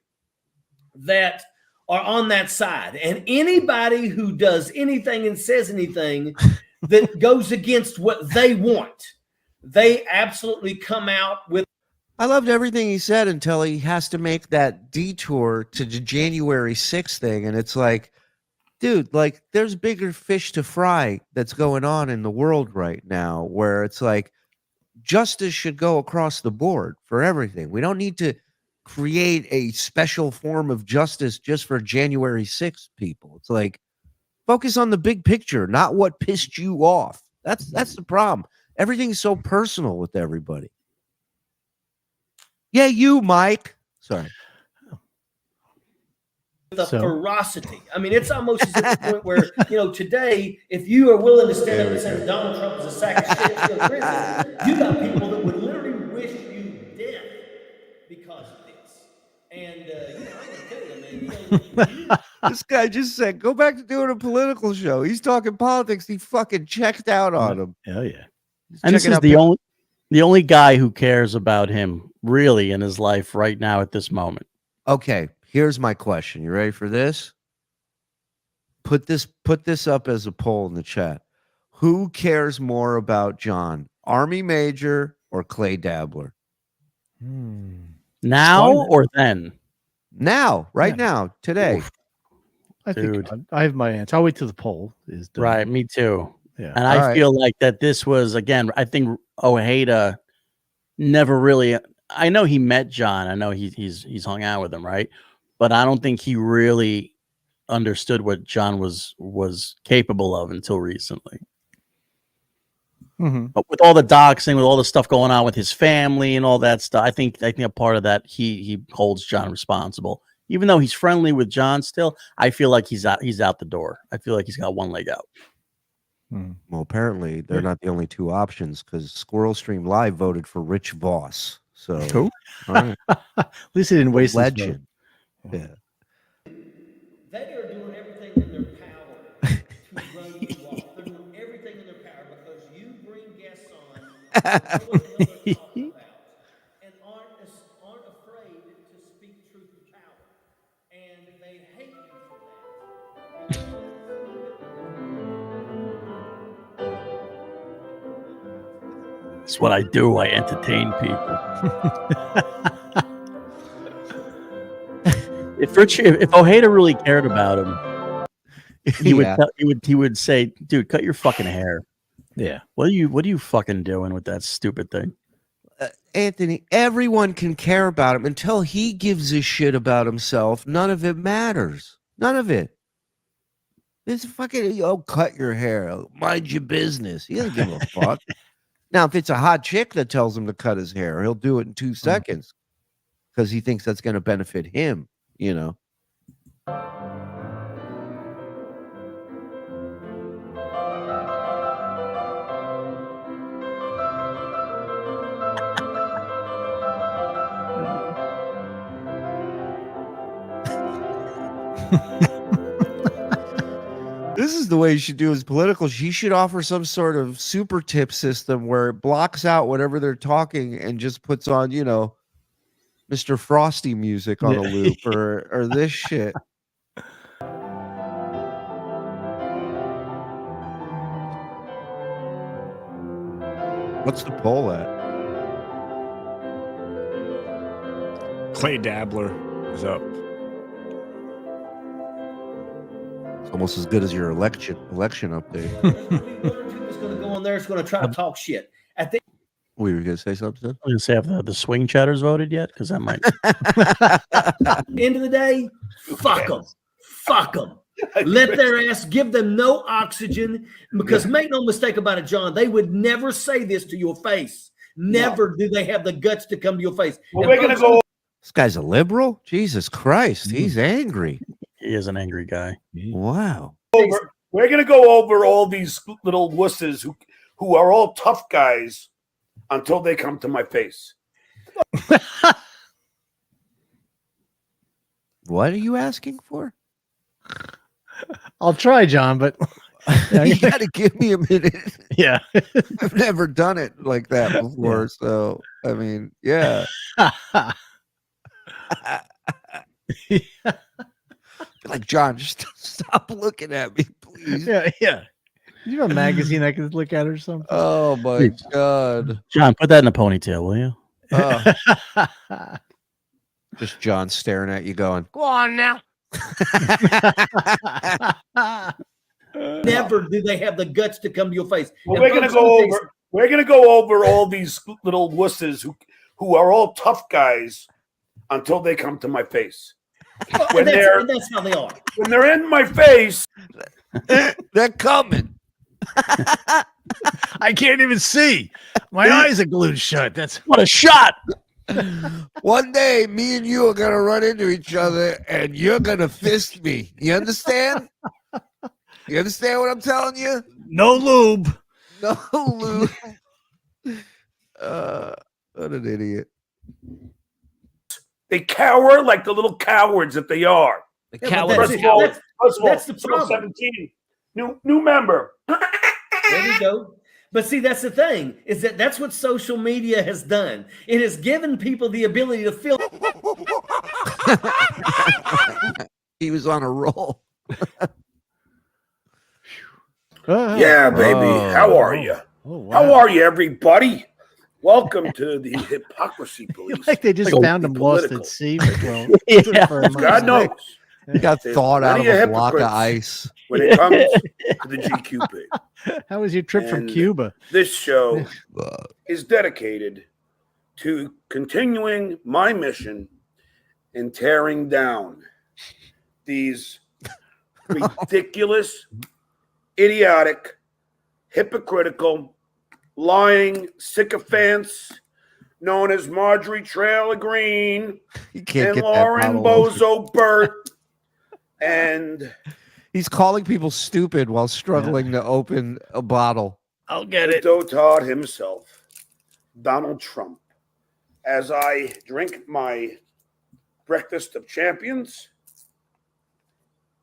that are on that side. And anybody who does anything and says anything that goes against what they want, they absolutely come out with. I loved everything he said until he has to make that detour to the January 6th thing. And it's like, dude, like, there's bigger fish to fry that's going on in the world right now, where it's like justice should go across the board for everything. We don't need to create a special form of justice just for January 6th people. It's like, focus on the big picture, not what pissed you off. That's the problem. Everything's so personal with everybody. Yeah, you, Mike. Sorry. The ferocity. I mean, it's almost at the point where, today, if you are willing to stand up and say Donald Trump is a sack of shit, to go to prison, you got people that would literally wish you death because of this. And, I'm going to tell you, man, This guy just said, go back to doing a political show. He's talking politics. He fucking checked out on him. Oh, yeah. And this is the only guy who cares about him really in his life right now at this moment. Okay, here's my question. You ready for this? Put this up as a poll in the chat. Who cares more about John, Army Major or Clay Dabbler? Now or then? Now, right now, today. I think I have my answer. I'll wait till the poll is done. Right, me too. Yeah. And I feel like that this was, again, I think Ojeda never really, I know he met John. I know he's hung out with him, right? But I don't think he really understood what John was capable of until recently. Mm-hmm. But with all the doxing, with all the stuff going on with his family and all that stuff, I think a part of that he holds John responsible. Even though he's friendly with John still, I feel like he's out the door. I feel like he's got one leg out. Well, apparently they're not the only two options, because Squirrel Stream Live voted for Rich Voss. So, Who? All right. At least he didn't waste legend. his vote. Yeah. they are doing everything in their power to run you off. They're doing everything in their power because you bring and aren't afraid to speak truth to power, and they hate you for that. That's what I do. I entertain people. if Ojeda really cared about him, he would say, "Dude, cut your fucking hair." Yeah. What are you fucking doing with that stupid thing? Anthony, everyone can care about him until he gives a shit about himself. None of it matters. None of it. It's fucking, cut your hair. Mind your business. He doesn't give a fuck. Now, if it's a hot chick that tells him to cut his hair, he'll do it in 2 seconds because he thinks that's going to benefit him, This is the way he should do his political. He should offer some sort of super tip system where it blocks out whatever they're talking and just puts on, Mr. Frosty music on a loop or this shit. What's the poll at? Clay Dabbler is up. Almost as good as your election update. It's going to go on there. It's going to try to talk shit. I think. We were going to say something? I was going to say, have the swing chatters voted yet? Because that might. End of the day, fuck them. Fuck them. Let their ass, give them no oxygen. Because make no mistake about it, John, they would never say this to your face. Never do they have the guts to come to your face. Well, we're going to go. This guy's a liberal? Jesus Christ. He's angry. He is an angry guy. Wow. We're going to go over all these little wusses who are all tough guys until they come to my face. What are you asking for? I'll try, John, but you got to give me a minute. Yeah. I've never done it like that before. Yeah. So, I mean, yeah. Like, John, just stop looking at me, please. Yeah. Do you have a magazine I could look at or something? Oh, my God. John, put that in a ponytail, will you? Just John staring at you going, go on now. Never do they have the guts to come to your face. Well, we're going to go over all these little wusses who are all tough guys until they come to my face. And that's how they are. When they're in my face, they're coming. I can't even see. My eyes are glued shut. That's what a shot. One day, me and you are going to run into each other and you're going to fist me. You understand? You understand what I'm telling you? No lube. No lube. What an idiot. They cower like the little cowards that they are. The cowards. First of all, that's the problem. 17. New member. There we go. But see, that's the thing, is that's what social media has done. It has given people the ability to feel. He was on a roll. Yeah, baby. How are you? Wow. How are you, everybody? Welcome to the hypocrisy police. Like they just found him lost at sea. Well, God knows. He got thawed out of a block of ice. When it comes to the GQP. How was your trip from Cuba? This show is dedicated to continuing my mission in tearing down these ridiculous, idiotic, hypocritical, lying sycophants known as Marjorie Traylor Greene and Lauren Bozo Burt. And he's calling people stupid while struggling to open a bottle. I'll get it. Dotard himself, Donald Trump. As I drink my breakfast of champions,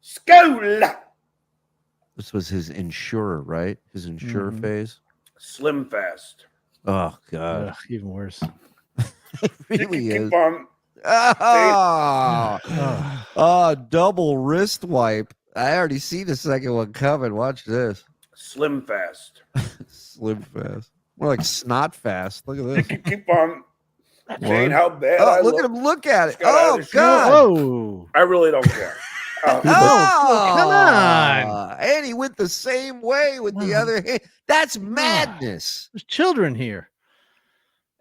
Skol! This was his insurer, right? His insurer phase. Slim Fast. Oh God, Ugh, even worse. it really is. Keep on. Double wrist wipe. I already see the second one coming. Watch this. Slim fast. Slim fast. More like snot fast. Look at this. Keep on saying One. how bad Oh, I look look. at him look at it. Just got out of Oh the shower. God. Whoa. I really don't care. Oh, come on. And he went the same way with the other hand. That's madness. There's children here.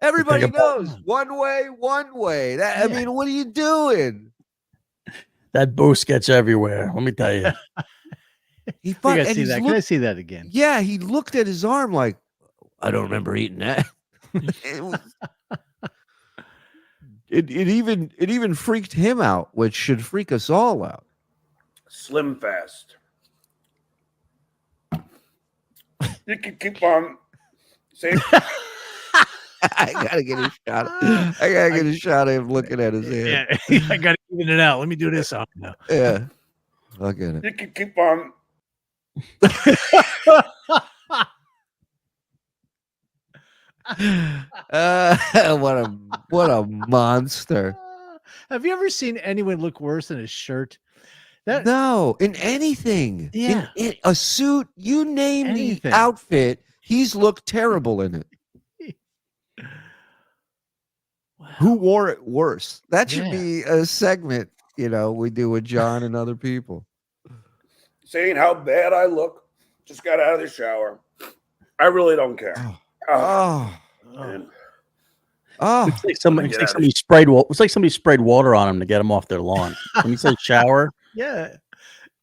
Everybody Think about- knows one way. That I mean, what are you doing? That boost gets everywhere. Let me tell you. He I fuck, think I and see he's that. Can I see that again? Yeah, he looked at his arm like, I don't remember eating that. it, was, it even freaked him out, which should freak us all out. Slim fast. You can keep on saying. I gotta get a shot. I gotta get a shot of him looking at his hand. Yeah, I got to even it out. Let me do this out now. Yeah, look at it. You can keep on. What a monster. Have you ever seen anyone look worse in his shirt? No, in anything. Yeah. In a suit, you name Anything. the outfit, he's looked terrible in it. Who wore it worse? That should Yeah. be a segment, we do with John and other people. Saying how bad I look. Just got out of the shower. I really don't care. Man. It's like somebody sprayed. It's like somebody sprayed water on him to get him off their lawn. When you say shower, Yeah.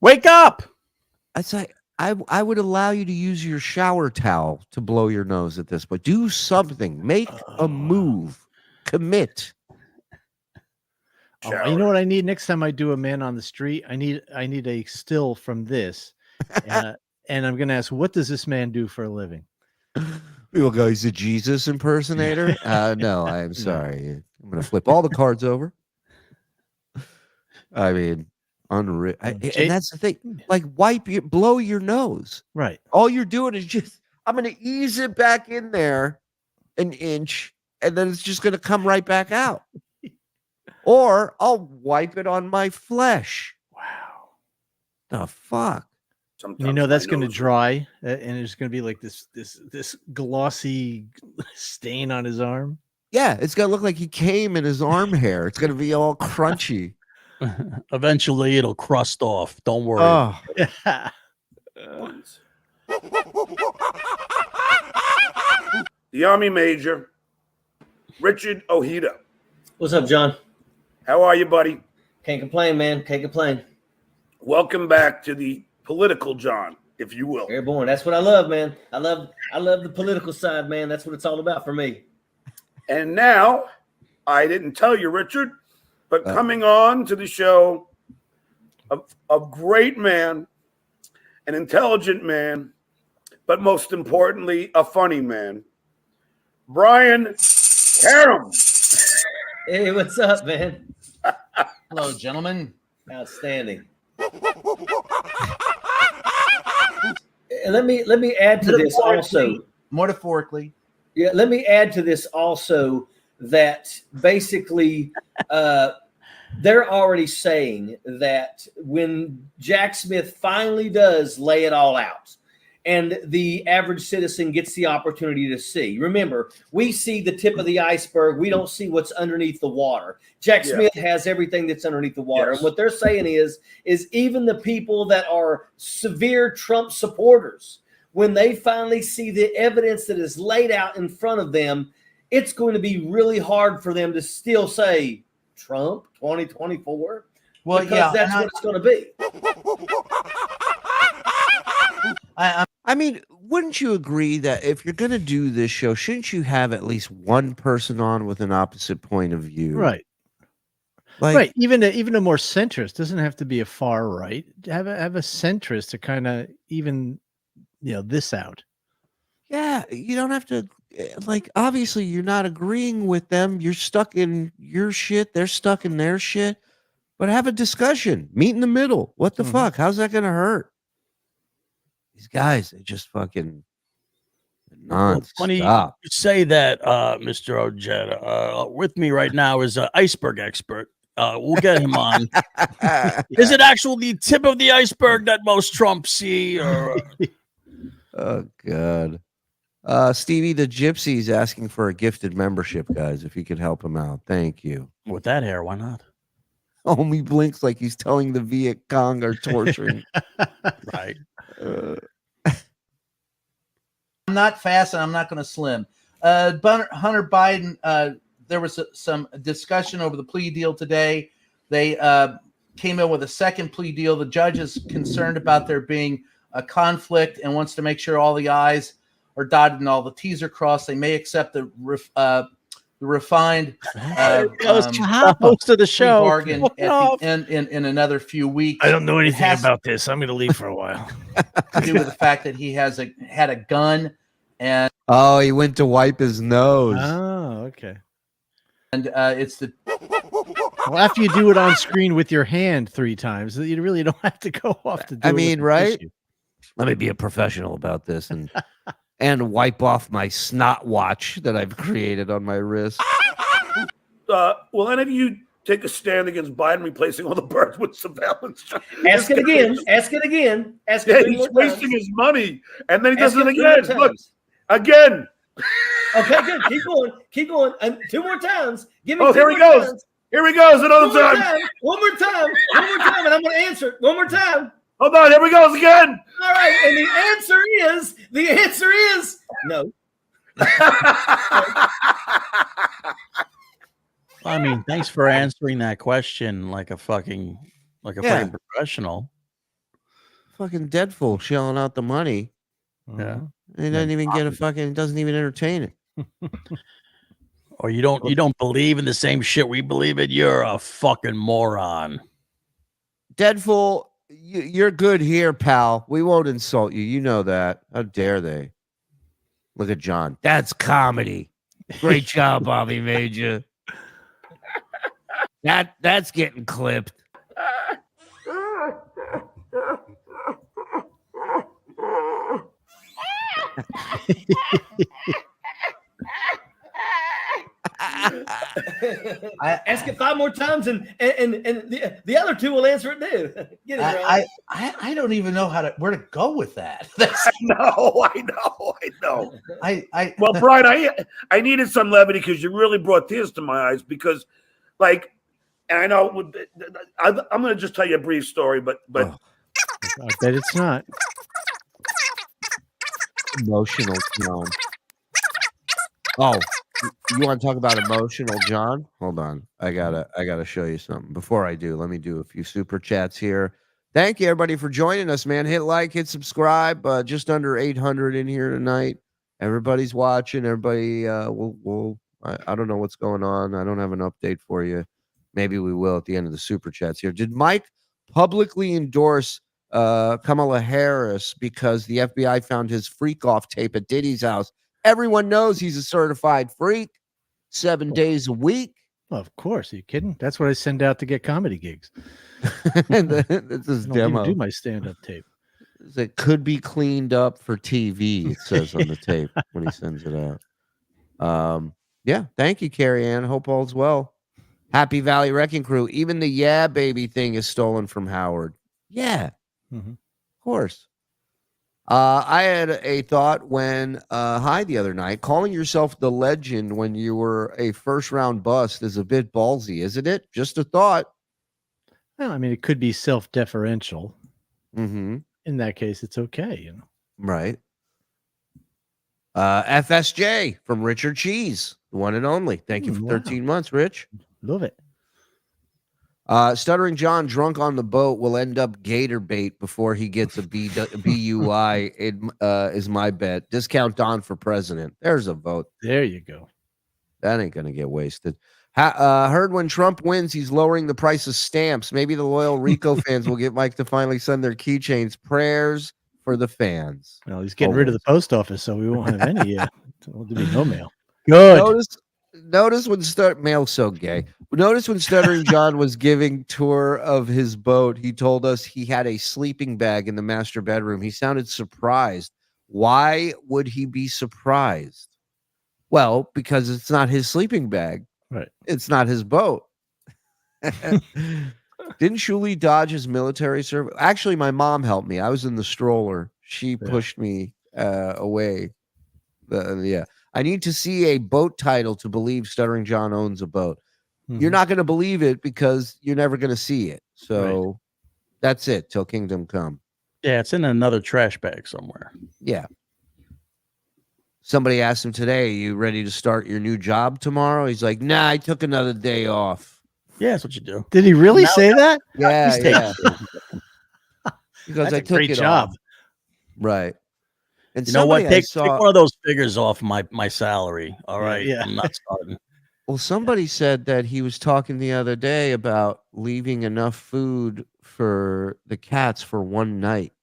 wake up. It's like I would allow you to use your shower towel to blow your nose at this, but do something. Make a move. Commit. Oh, you know what I need next time I do a man on the street? I need a still from this, and I'm going to ask, what does this man do for a living? People go, he's a Jesus impersonator. No, I am sorry. I'm going to flip all the cards over. I mean, unreal. And that's the thing. Like, blow your nose. Right. All you're doing is just, I'm going to ease it back in there an inch, and then it's just going to come right back out. Or I'll wipe it on my flesh. Wow. The fuck? Sometimes that's my going to nose- dry, and it's going to be like this glossy stain on his arm. Yeah, it's going to look like he came in his arm hair. It's going to be all crunchy. Eventually, it'll crust off. Don't worry. Oh, Ones. The Army Major, Richard Ojeda. What's up, John? How are you, buddy? Can't complain, man. Can't complain. Welcome back to the political John, if you will. Airborne. That's what I love, man. I love the political side, man. That's what it's all about for me. And now, I didn't tell you, Richard, but coming on to the show, a great man, an intelligent man, but most importantly, a funny man, Brian Karam. Hey, what's up, man? Hello, gentlemen. Outstanding. Let me add to this also. Metaphorically. Yeah, let me add to this also that basically they're already saying that when Jack Smith finally does lay it all out and the average citizen gets the opportunity to see. Remember, we see the tip of the iceberg. We don't see what's underneath the water. Jack Smith has everything that's underneath the water. Yes. And what they're saying is even the people that are severe Trump supporters, when they finally see the evidence that is laid out in front of them, it's going to be really hard for them to still say Trump 2024. Well, because yeah, that's what it's going to be. I mean, wouldn't you agree that if you're going to do this show, shouldn't you have at least one person on with an opposite point of view? Right. Like, Right. Even a more centrist doesn't have to be a far right. Have a centrist to kind of even this out. Yeah, you don't have to. Like, obviously, you're not agreeing with them. You're stuck in your shit. They're stuck in their shit. But have a discussion. Meet in the middle. What the fuck? How's that going to hurt? These guys, they just fucking Funny you Non-stop. say that, Mr. Ojeda. With me right now is an iceberg expert. We'll get him on. Is it actually the tip of the iceberg that most Trump see? Or Oh, God. Stevie the Gypsy's asking for a gifted membership, guys, if you could help him out. Thank you. with that hair, why not? Homie blinks like he's telling the Viet Cong are torturing. Right. I'm not fast and I'm not going to slim. Hunter Biden, there was some discussion over the plea deal today. They came in with a second plea deal. The judge is concerned about there being a conflict and wants to make sure all the I's are dotted and all the T's are crossed. They may accept the refined host of the show bargain at the end in another few weeks. I don't know anything about this. I'm going to leave for a while. To do with the fact that he had a gun and he went to wipe his nose. Oh, okay. And it's the well, after you do it on screen with your hand 3 times, you really don't have to go off to do I it mean, with right? tissue. Let me be a professional about this and wipe off my snot watch that I've created on my wrist. Will any of you take a stand against Biden replacing all the birds with surveillance? Ask it again. Ask it again. Ask it Yeah, three he's more wasting times. his money, and then he Ask does it it 3 more again. Look, times. again. Okay, good. Keep going. Keep going. And 2 more times. Give me. Oh, 2 here he more goes. times. Here he goes. Another 1 more time. time. 1 more time. 1 more time, and I'm going to answer it 1 more time. Hold on. Here he goes again. All right, and the answer is no. I mean, thanks for answering that question like a fucking professional. Fucking Deadpool shelling out the money. Yeah. He doesn't even get a fucking, doesn't even entertain it. Or you don't believe in the same shit we believe in. You're a fucking moron. Deadpool, you're good here, pal. We won't insult you. You know that. How dare they? Look at John. That's comedy. Great job, Bobby Major. That's getting clipped. I ask it 5 more times, and the other 2 will answer it too. Get it, Ron. I don't even know where to go with that. I know. Well, Brian, I needed some levity because you really brought tears to my eyes because, like, and I know I'm going to just tell you a brief story, but I bet it's not emotional John. Oh, you want to talk about emotional John? Hold on, I gotta show you something. Before I do, let me do a few super chats here. Thank you everybody for joining us, man. Hit like, hit subscribe. Just under 800 in here tonight. Everybody's watching. Everybody, I don't know what's going on. I don't have an update for you. Maybe we will at the end of the super chats here. Did Mike publicly endorse Kamala Harris because the FBI found his freak off tape at Diddy's house? Everyone knows he's a certified freak, 7 days a week. Well, of course. Are you kidding? That's what I send out to get comedy gigs. This is I don't demo. even do my stand-up tape. It could be cleaned up for TV, it says on the tape when he sends it out. Yeah, thank you, Carrie Ann. Hope all's well. Happy Valley Wrecking Crew. Even the yeah baby thing is stolen from Howard. Yeah, of course. I had a thought when high the other night. Calling yourself the legend when you were a first round bust is a bit ballsy, isn't it? Just a thought. Well, I mean, it could be self-deferential. Mm-hmm. In that case, it's okay, you know. Right. FSJ from Richard Cheese, the one and only. Thank you for 13 months, Rich. Love it. Stuttering John drunk on the boat will end up gator bait before he gets a BUI. It is my bet. Discount Don for president. There's a vote. There you go. That ain't gonna get wasted. Heard when Trump wins, he's lowering the price of stamps. Maybe the loyal Rico fans will get Mike to finally send their keychains. Prayers for the fans. Well, he's getting rid of the post office, so we won't have any. There'll be no mail. Good. Notice when mail's so gay. Notice when Stuttering John was giving tour of his boat, he told us he had a sleeping bag in the master bedroom. He sounded surprised. Why would he be surprised? Well, because it's not his sleeping bag. Right. It's not his boat. Didn't Shuli dodge his military service? Actually, my mom helped me. I was in the stroller. She pushed me away. Yeah. I need to see a boat title to believe Stuttering John owns a boat. You're not going to believe it because you're never going to see it. So that's it till kingdom come. Yeah, it's in another trash bag somewhere. Yeah. Somebody asked him today, you ready to start your new job tomorrow? He's like, nah, I took another day off. Yeah, that's what you do. Did he really say that? Yeah, He's yeah. taking- Because That's I a took great it job. off. Right. And You know what? somebody I Take saw- one of those figures off my salary. All right. Yeah. I'm not starting. Well, somebody said that he was talking the other day about leaving enough food for the cats for one night.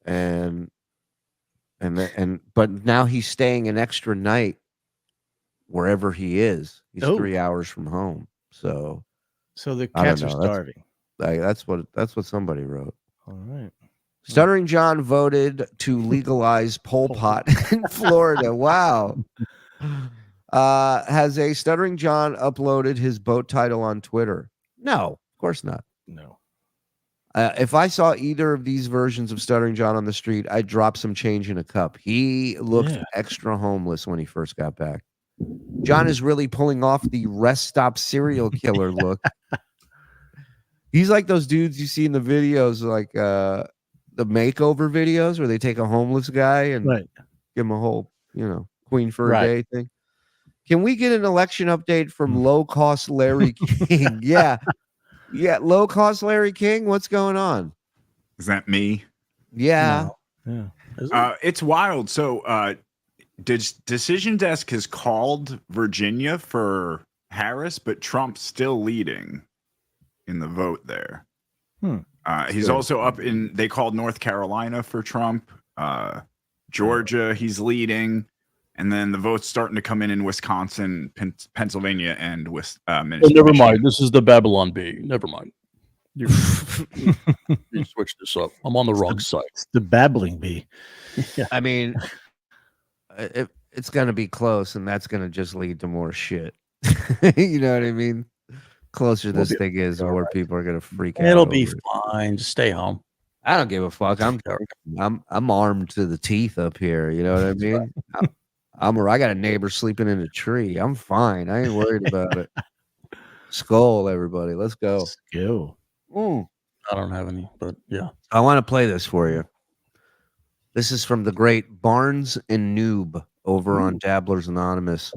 But now he's staying an extra night wherever he is. He's 3 hours from home. So the I don't cats are know. starving. That's what somebody wrote. All right. Stuttering John voted to legalize Pol Pot in Florida. Wow. Has a Stuttering John uploaded his boat title on Twitter? No, of course not. No. If I saw either of these versions of Stuttering John on the street, I'd drop some change in a cup. He looked extra homeless when he first got back. John is really pulling off the rest stop serial killer look. He's like those dudes you see in the videos, like the makeover videos where they take a homeless guy and give him a whole, queen for a day thing. Can we get an election update from low cost Larry King? Yeah. Low cost Larry King. What's going on? Is that me? Yeah. No. It's wild. So Decision Desk has called Virginia for Harris, but Trump's still leading in the vote there. He's also up in, they called North Carolina for Trump. Georgia, he's leading. And then the vote's starting to come in Wisconsin, Pennsylvania, and Michigan. Never mind. This is the Babylon Bee. Never mind. You switch this up. I'm on the wrong side. It's the babbling bee. I mean, it's going to be close, and that's going to just lead to more shit. You know what I mean? Closer this thing is, the more people are going to freak out. It'll be fine. Just stay home. I don't give a fuck. I'm armed to the teeth up here. You know what I mean? I got a neighbor sleeping in a tree. I'm fine. I ain't worried about it. Skull, everybody. Let's go. Let's go. I don't have any, but yeah. I want to play this for you. This is from the great Barnes and Noob over on Dabblers Anonymous.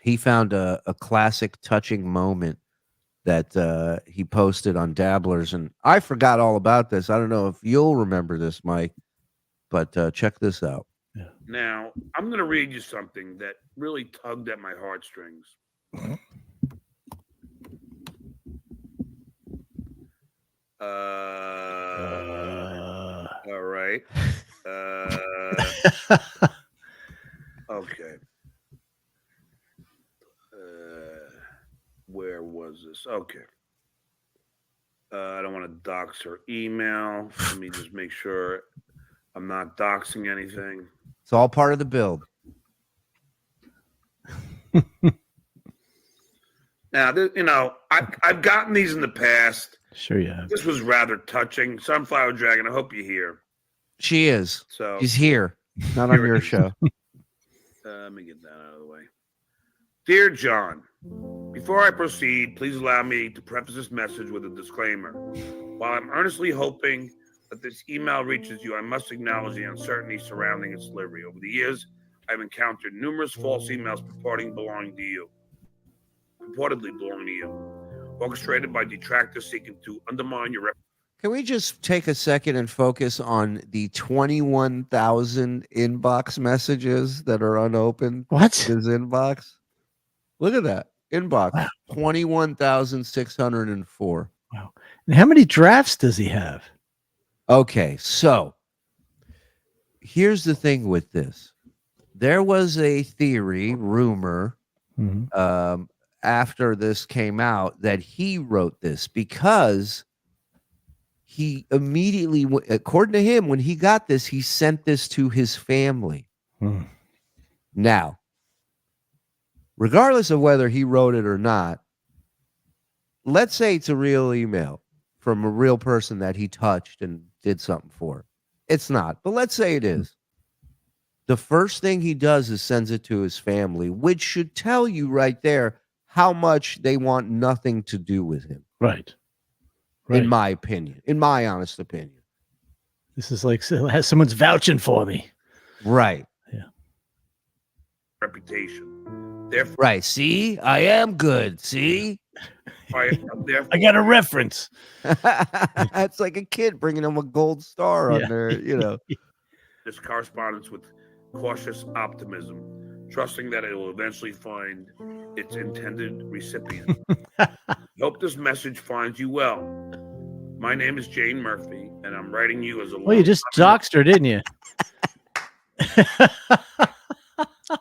He found a classic touching moment that he posted on Dabblers, and I forgot all about this. I don't know if you'll remember this, Mike, but check this out. Now, I'm going to read you something that really tugged at my heartstrings. All right. Okay. Where was this? Okay. I don't want to dox her email. Let me just make sure I'm not doxing anything. It's all part of the build. Now, I've gotten these in the past. Sure you have. This was rather touching. Sunflower Dragon, I hope you're here. She is. So she's here, not on your show. Let me get that out of the way. Dear John, before I proceed, please allow me to preface this message with a disclaimer. While I'm earnestly hoping that this email reaches you, I must acknowledge the uncertainty surrounding its delivery. Over the years, I've encountered numerous false emails purportedly belonging to you, orchestrated by detractors seeking to undermine your reputation. Can we just take a second and focus on the 21,000 inbox messages that are unopened? What? His inbox? Look at that. Inbox. Wow. 21,604. Wow. And how many drafts does he have? Okay, so here's the thing with this. There was a theory, rumor, after this came out that he wrote this because he immediately, according to him, when he got this, he sent this to his family. Now, regardless of whether he wrote it or not, let's say it's a real email from a real person that he touched and did something for. It's not, but let's say it is. The first thing he does is sends it to his family, which should tell you right there how much they want nothing to do with him. Right. In my opinion, in my honest opinion. This is like someone's vouching for me. Right. Yeah. Reputation. Therefore, right. See, I am good. See, I got a reference. It's like a kid bringing him a gold star on their, This correspondence with cautious optimism, trusting that it will eventually find its intended recipient. Hope this message finds you well. My name is Jane Murphy, and I'm writing you as a. Well, you just doxed her, didn't you?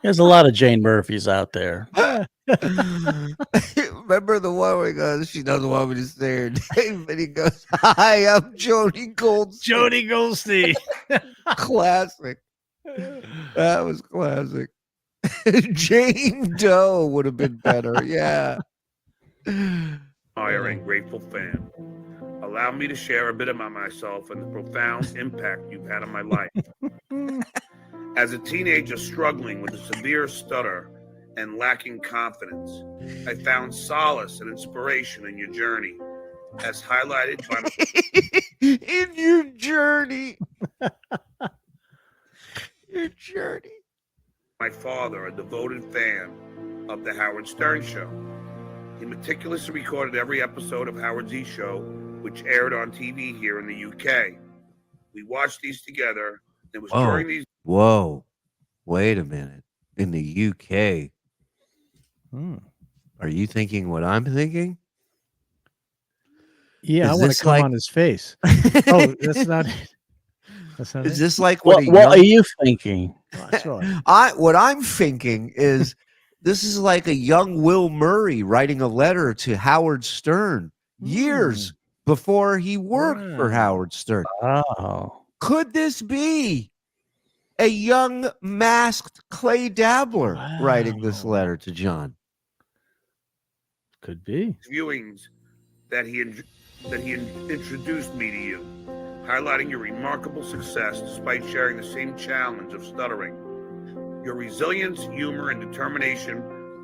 There's a lot of Jane Murphys out there. Remember the one where he goes, she doesn't want me to say her name, and he goes, "Hi, I'm Jody Goldstein." Jody Goldstein. Classic. That was classic. Jane Doe would have been better. Yeah. Admiring, grateful fan. Allow me to share a bit about myself and the profound impact you've had on my life. As a teenager struggling with a severe stutter and lacking confidence, I found solace and inspiration in your journey, as highlighted by in your journey. Your journey. My father, a devoted fan of the Howard Stern Show. He meticulously recorded every episode of Howard Z Show, which aired on TV here in the UK. We watched these together. It was during these. Whoa. Wait a minute. In the UK. Are you thinking what I'm thinking? Yeah, I want to come on his face. Oh, that's not it. That's not Is it. this like what are you thinking? Oh, that's right. What I'm thinking is this is like a young Will Murray writing a letter to Howard Stern years before he worked for Howard Stern. Oh. Could this be a young masked clay dabbler writing this letter to John? Could be. Viewings that he introduced me to you, highlighting your remarkable success despite sharing the same challenge of stuttering. Your resilience, humor, and determination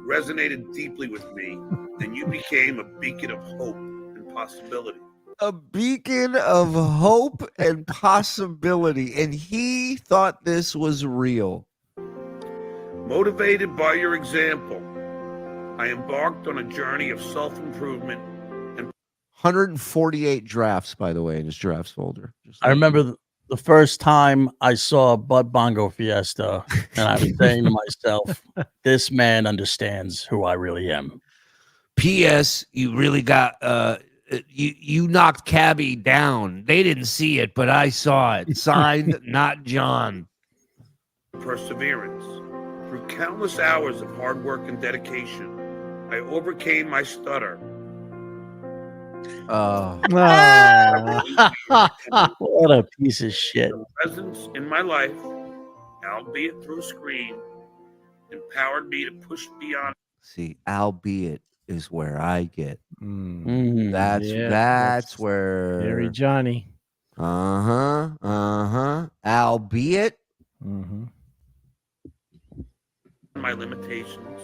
resonated deeply with me, and you became a beacon of hope and possibility. A beacon of hope and possibility, and he thought this was real. Motivated by your example, I embarked on a journey of self-improvement and 148 drafts, by the way, in his drafts folder. I remember the first time I saw Bud Bongo Fiesta, and I was saying to myself, this man understands who I really am. P.S. You really got you knocked Cabby down. They didn't see it, but I saw it. Signed, not John. perseverance. Through countless hours of hard work and dedication, I overcame my stutter. What a piece of shit. The presence in my life, albeit through a screen, empowered me to push beyond. See, albeit is where I get. Mm. That's where Harry Johnny. Albeit. My limitations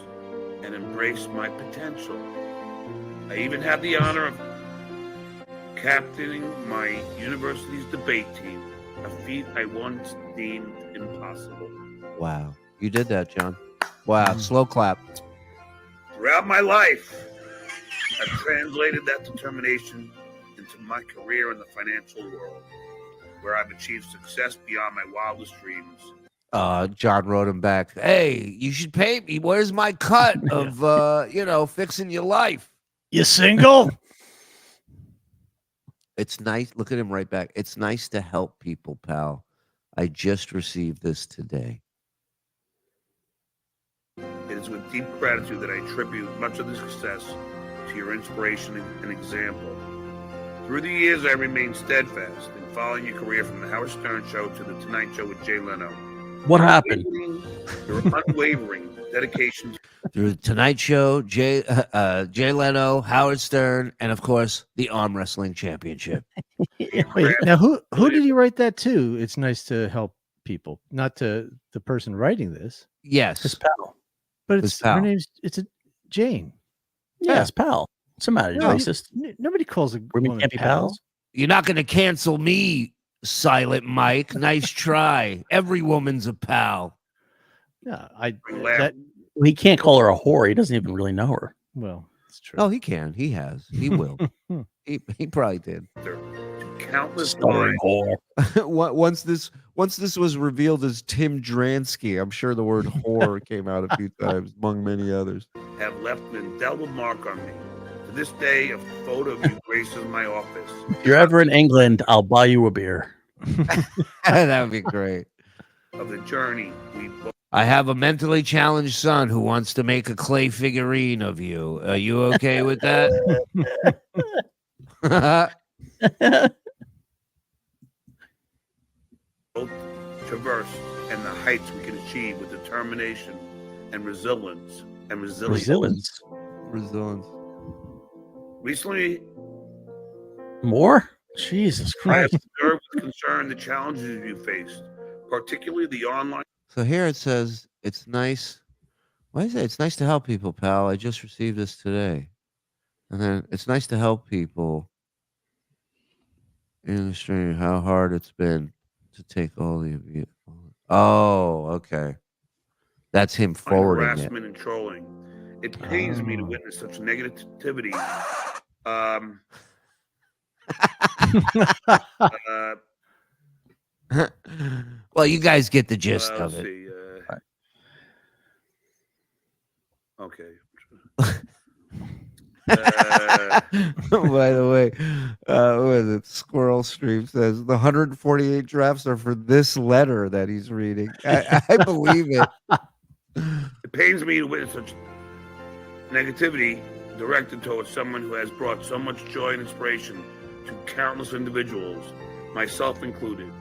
and embrace my potential. I even had the honor of captaining my university's debate team, a feat I once deemed impossible. Wow, you did that, John. Wow, slow clap. Throughout my life, I've translated that determination into my career in the financial world, where I've achieved success beyond my wildest dreams. John wrote him back, hey, you should pay me. Where's my cut of, fixing your life? You single? It's nice. Look at him right back. It's nice to help people, pal. I just received this today. It is with deep gratitude that I attribute much of the success to your inspiration and example. Through the years, I remained steadfast in following your career from the Howard Stern Show to the Tonight Show with Jay Leno. What happened? Your unwavering dedication Through the Tonight Show, Jay Leno, Howard Stern, and of course the Arm Wrestling Championship. Wait, now who did you write that to? It's nice to help people, not to the person writing this. Yes, His pal. But His it's pal. her name's it's a Jane. Yeah, his pal. What's the matter? No, Racist? Nobody calls a Women woman can't be pals. You're not going to cancel me, Silent Mike. Nice try. Every woman's a pal. Yeah, He can't call her a whore. He doesn't even really know her. Well, it's true. Oh, he can. He has. He will. he probably did. countless Stuttering times. whore. Once this was revealed as Tim Dransky, I'm sure the word whore came out a few times, among many others. Have left an indelible mark on me. To this day, a photo of you graces my office. If you're ever in England, I'll buy you a beer. That would be great. Of the journey we both. I have a mentally challenged son who wants to make a clay figurine of you. Are you okay with that? both traverse and the heights we can achieve with determination and resilience. Resilience. Recently, More? Jesus I have Christ. observed with concern the challenges you faced, particularly the online. So here it says, it's nice. Why is it? It's nice to help people, pal. I just received this today. And then it's nice to help people, illustrating how hard it's been to take all the abuse. Oh, okay. That's him forwarding it. Harassment and trolling. It pains me to witness such negativity. Well, you guys get the gist of it. See, okay. By the way, what is it? Squirrel Stream says the 148 drafts are for this letter that he's reading. I believe it. It pains me to witness such negativity directed towards someone who has brought so much joy and inspiration to countless individuals, myself included.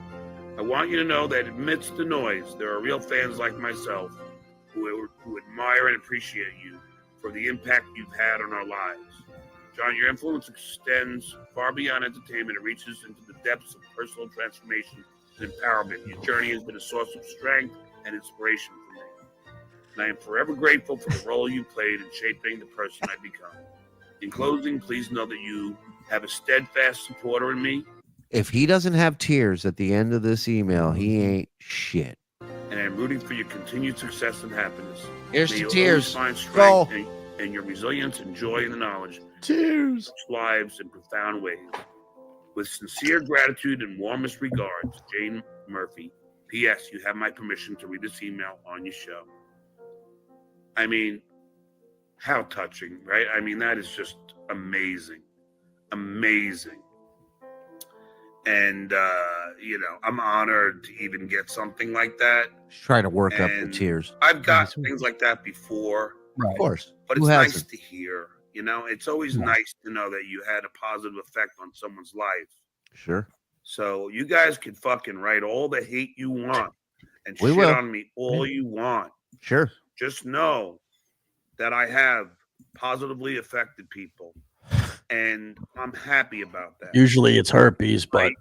I want you to know that amidst the noise, there are real fans like myself who admire and appreciate you for the impact you've had on our lives. John, your influence extends far beyond entertainment. It reaches into the depths of personal transformation and empowerment. Your journey has been a source of strength and inspiration for me. And I am forever grateful for the role you played in shaping the person I've become. In closing, please know that you have a steadfast supporter in me. If he doesn't have tears at the end of this email, he ain't shit. And I'm rooting for your continued success and happiness. Here's May the you tears. always find Go. strength and your resilience and joy in the knowledge. Tears. Lives in profound ways. With sincere gratitude and warmest regards, Jane Murphy. P.S. You have my permission to read this email on your show. I mean, how touching, right? I mean, that is just amazing. Amazing. And, I'm honored to even get something like that. Try to work up the And tears. I've got things like that before. Of course. But Who it's nice hasn't? to hear, it's always nice to know that you had a positive effect on someone's life. Sure. So you guys can fucking write all the hate you want and We shit will. on me all you want. Sure. Just know that I have positively affected people. And I'm happy about that. Usually it's herpes, but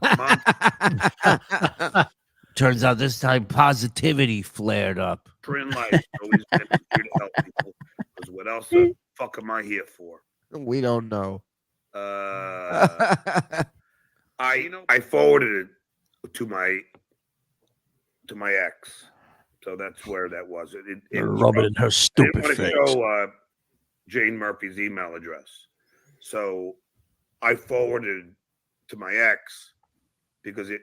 Turns out this time positivity flared up. in life, it's always been here to help people. Because what else the fuck am I here for? We don't know. I forwarded it to my ex, so that's where that was. It rub it in her stupid I didn't face. want to show Jane Murphy's email address, so I forwarded it to my ex because it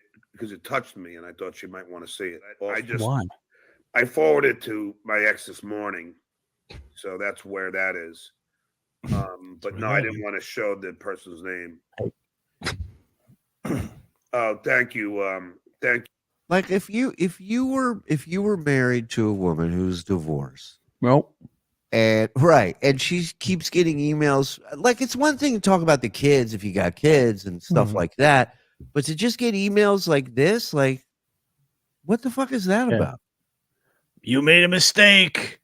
touched me, and I thought she might want to see it. Why? I forwarded it to my ex this morning, so that's where that is. But no, I didn't want to show the person's name. Oh, thank you. Thank you. Like if you were married to a woman who's divorced, well, And right. And she keeps getting emails. Like, it's one thing to talk about the kids if you got kids and stuff like that. But to just get emails like this, like, what the fuck is that about? You made a mistake.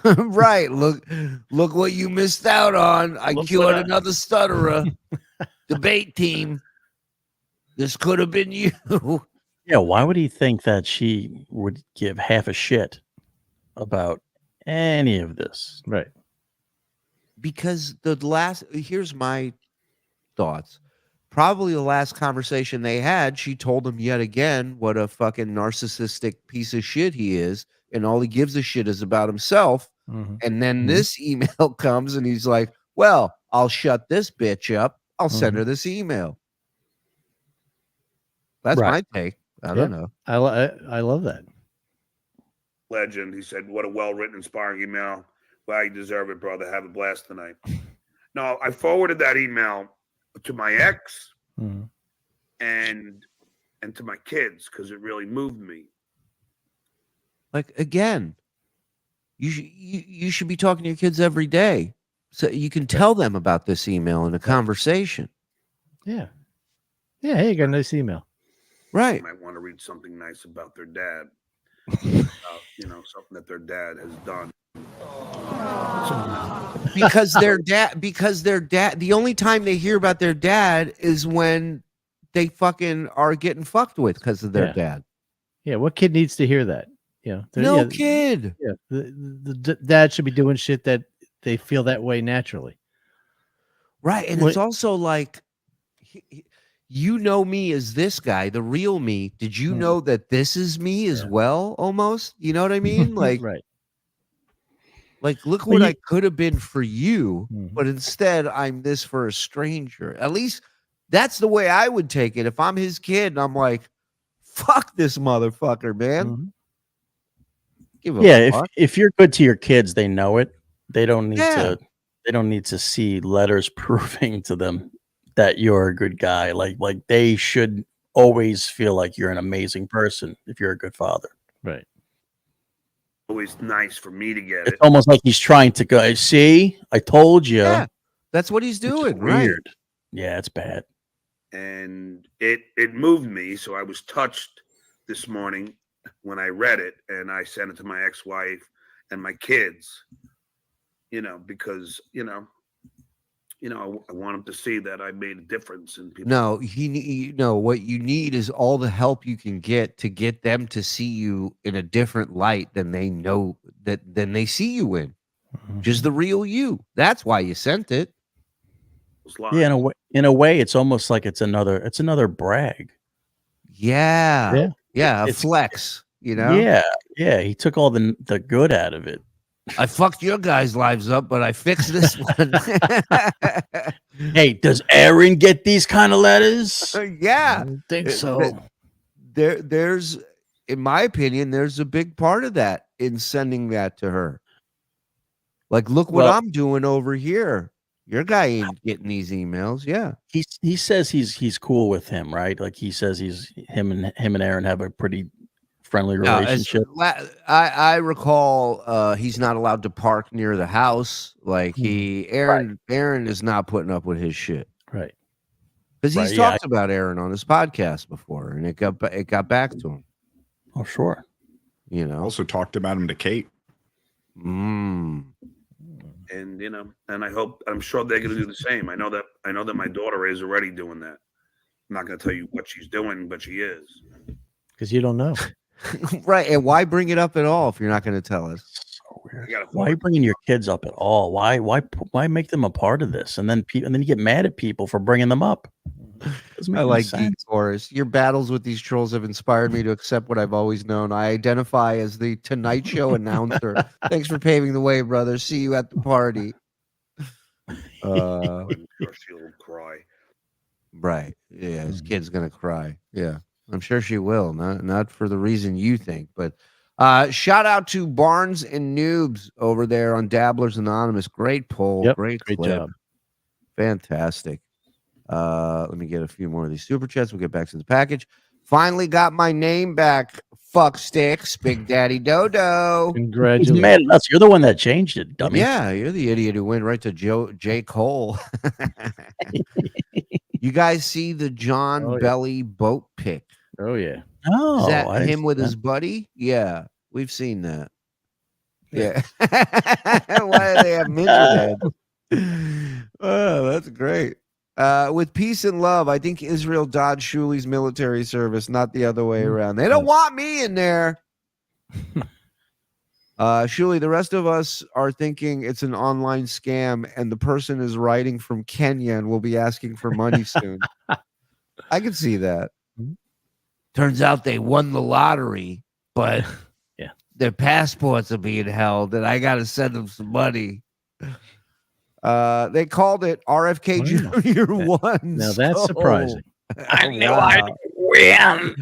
Right. Look what you missed out on. I cured another stutterer. Debate team. This could have been you. Yeah, why would he think that she would give half a shit about any of this? Right. Because here's my thoughts. Probably the last conversation they had, she told him yet again what a fucking narcissistic piece of shit he is, and all he gives a shit is about himself. And then this email comes, and he's like, well, I'll shut this bitch up. I'll send her this email. That's my take. I don't know. I love that. Legend. He said, what a well-written, inspiring email. Well, you deserve it, brother. Have a blast tonight. No, I forwarded that email to my ex and to my kids because it really moved me. Like, again, you should be talking to your kids every day so you can tell them about this email in a conversation. Yeah. Yeah. Hey, you got a nice email. Right. You might want to read something nice about their dad. Something that their dad has done. Because their dad, the only time they hear about their dad is when they fucking are getting fucked with because of their dad. Yeah. What kid needs to hear that? No kid. Yeah. The dad should be doing shit that they feel that way naturally. Right. And it's also like, you know me as this guy, the real me. Did you know that this is me as well? Almost, you know what I mean? Like, right. Like, look what I could have been for you, but instead I'm this for a stranger. At least that's the way I would take it. If I'm his kid and I'm like, fuck this motherfucker, man. Give a fuck. If you're good to your kids, they know it. They don't need to. They don't need to see letters proving to them that you're a good guy. Like they should always feel like you're an amazing person if you're a good father. Right. Always nice for me to get it. It's almost like he's trying to go, see, I told you. Yeah, that's what he's doing. It's weird. Yeah, it's bad. And it moved me. So I was touched this morning when I read it, and I sent it to my ex-wife and my kids, because, I want them to see that I made a difference in people. No, what you need is all the help you can get to get them to see you in a different light than they know than they see you in. Just the real you. That's why you sent it. Yeah, in a way, it's almost like it's another brag. Yeah. A flex, Yeah. He took all the good out of it. I fucked your guys' lives up, but I fixed this one. Hey, does Aaron get these kind of letters? Yeah. I don't think so. There's, in my opinion, there's a big part of that in sending that to her. Like, look what I'm doing over here. Your guy ain't getting these emails. Yeah. He says he's cool with him, right? Like he says him and Aaron have a pretty friendly relationship. I recall he's not allowed to park near the house. Like Aaron is not putting up with his shit. Right. Because he's talked about Aaron on his podcast before, and it got back to him. Oh, sure. Also talked about him to Kate. And and I'm sure they're going to do the same. I know that my daughter is already doing that. I'm not going to tell you what she's doing, but she is. Because you don't know. Right. And why bring it up at all if you're not going to tell us? So weird. Why are you bringing your kids up at all? Why make them a part of this? And then you get mad at people for bringing them up. I like Geek Taurus. Your battles with these trolls have inspired me to accept what I've always known. I identify as the Tonight Show announcer. Thanks for paving the way, brother. See you at the party. I'm sure she'll cry. Right. Yeah, his kid's gonna cry. Yeah. I'm sure she will. Not for the reason you think, but shout out to Barnes and Noobs over there on Dabblers Anonymous. Great poll. Yep, great clip. job. Fantastic. Let me get a few more of these super chats. We'll get back to the package. Finally got my name back. Fuck sticks, Big Daddy Dodo. He's mad at us. You're the one that changed it, dummy. Yeah, you're the idiot who went right to J. Cole. You guys see the John Belly boat pic? Oh yeah. Oh, Is that I him with see his that. buddy? Yeah, we've seen that. Yeah. Why do they have midget heads? Oh, that's great. With peace and love, I think Israel dodged Shuli's military service, not the other way around. They don't want me in there. Shuli, the rest of us are thinking it's an online scam and the person is writing from Kenya and will be asking for money soon. I can see that. Turns out they won the lottery, but their passports are being held and I got to send them some money. They called it RFK Jr. 1. Now that's surprising. I knew I'd win.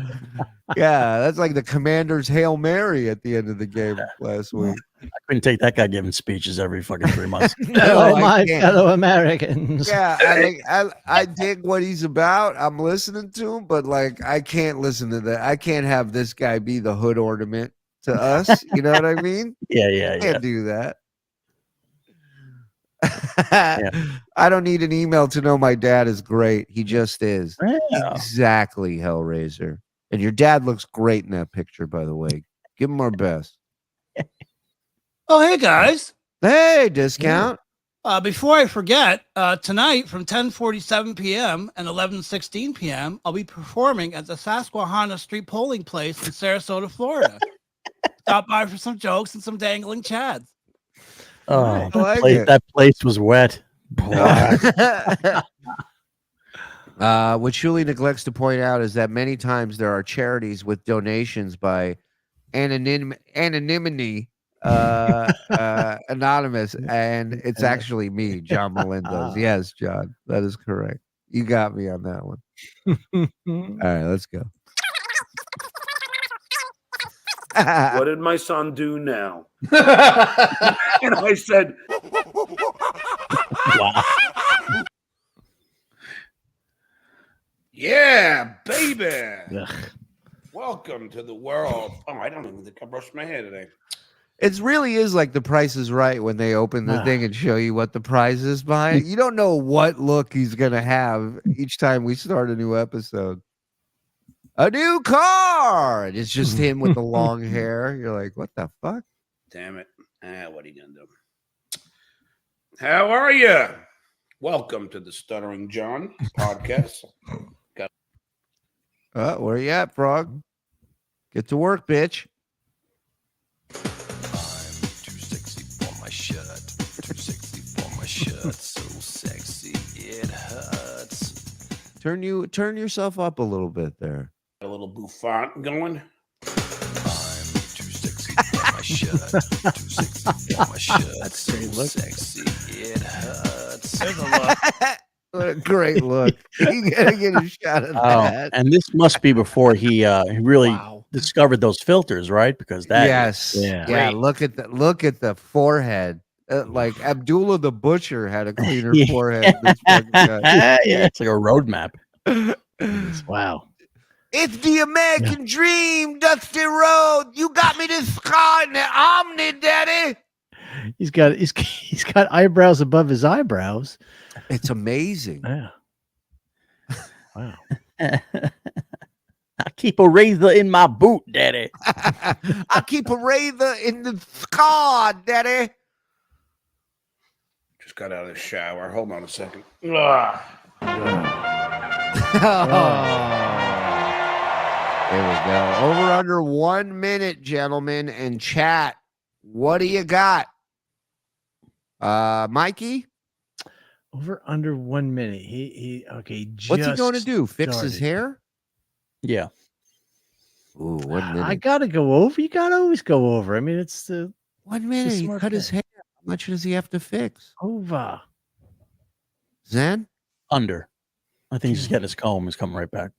Yeah, that's like the Commander's Hail Mary at the end of the game last week. I couldn't take that guy giving speeches every fucking 3 months. Hello, I my can't. fellow Americans. Yeah, I dig what he's about. I'm listening to him, but like I can't listen to that. I can't have this guy be the hood ornament to us. You know what I mean? Yeah. Can't do that. I don't need an email to know my dad is great. He just is. Yeah. Exactly, Hellraiser. And your dad looks great in that picture, by the way. Give him our best. Oh, hey guys. Hey, discount. Before I forget, tonight from 10:47 p.m. and 11:16 p.m., I'll be performing at the Susquehanna Street Polling Place in Sarasota, Florida. Stop by for some jokes and some dangling chads. Oh, like that place was wet. What Shuli neglects to point out is that many times there are charities with donations by anonymity, anonymous, and it's actually me, John Melendez. Yes, John, that is correct. You got me on that one. All right, let's go. What did my son do now? And I said, yeah, baby. Welcome to the world. Oh, I don't even think I brushed my hair today. It really is like The Price is Right when they open the thing and show you what the prize is behind it. You don't know what look he's going to have each time we start a new episode. A new car. And it's just him with the long hair. You're like, what the fuck? Damn it. What are you going to do? How are you? Welcome to the Stuttering John podcast. Where you at, Frog? Get to work, bitch. I'm too sexy for my shirt. Too sexy for my shirt. So sexy it hurts. Turn yourself up a little bit there. A little bouffant going. I'm too sexy for my shirt. Too sexy for my shirt. So sexy it hurts. There's a look. What a great look. You gotta get a shot of that. And this must be before he really discovered those filters, right? Because that yeah. Look at the forehead. Like Abdullah the Butcher had a cleaner forehead. Than this yeah, it's like a roadmap. Wow. It's the American dream, Dusty Road. You got me this car in the Omni, Daddy. He's got eyebrows above his eyebrows. It's amazing. Yeah. Wow. I keep a razor in my boot, Daddy. I keep a razor in the car, Daddy. Just got out of the shower. Hold on a second. There we go. Over under 1 minute, gentlemen, and chat. What do you got? Mikey? Over under 1 minute. He What's he going to do? Fix his hair? Yeah. Ooh, 1 minute. I gotta go over. You gotta always go over. I mean, it's the 1 minute. He cut his hair. How much does he have to fix? over. Zen? Under. I think he's just getting his comb. He's coming right back.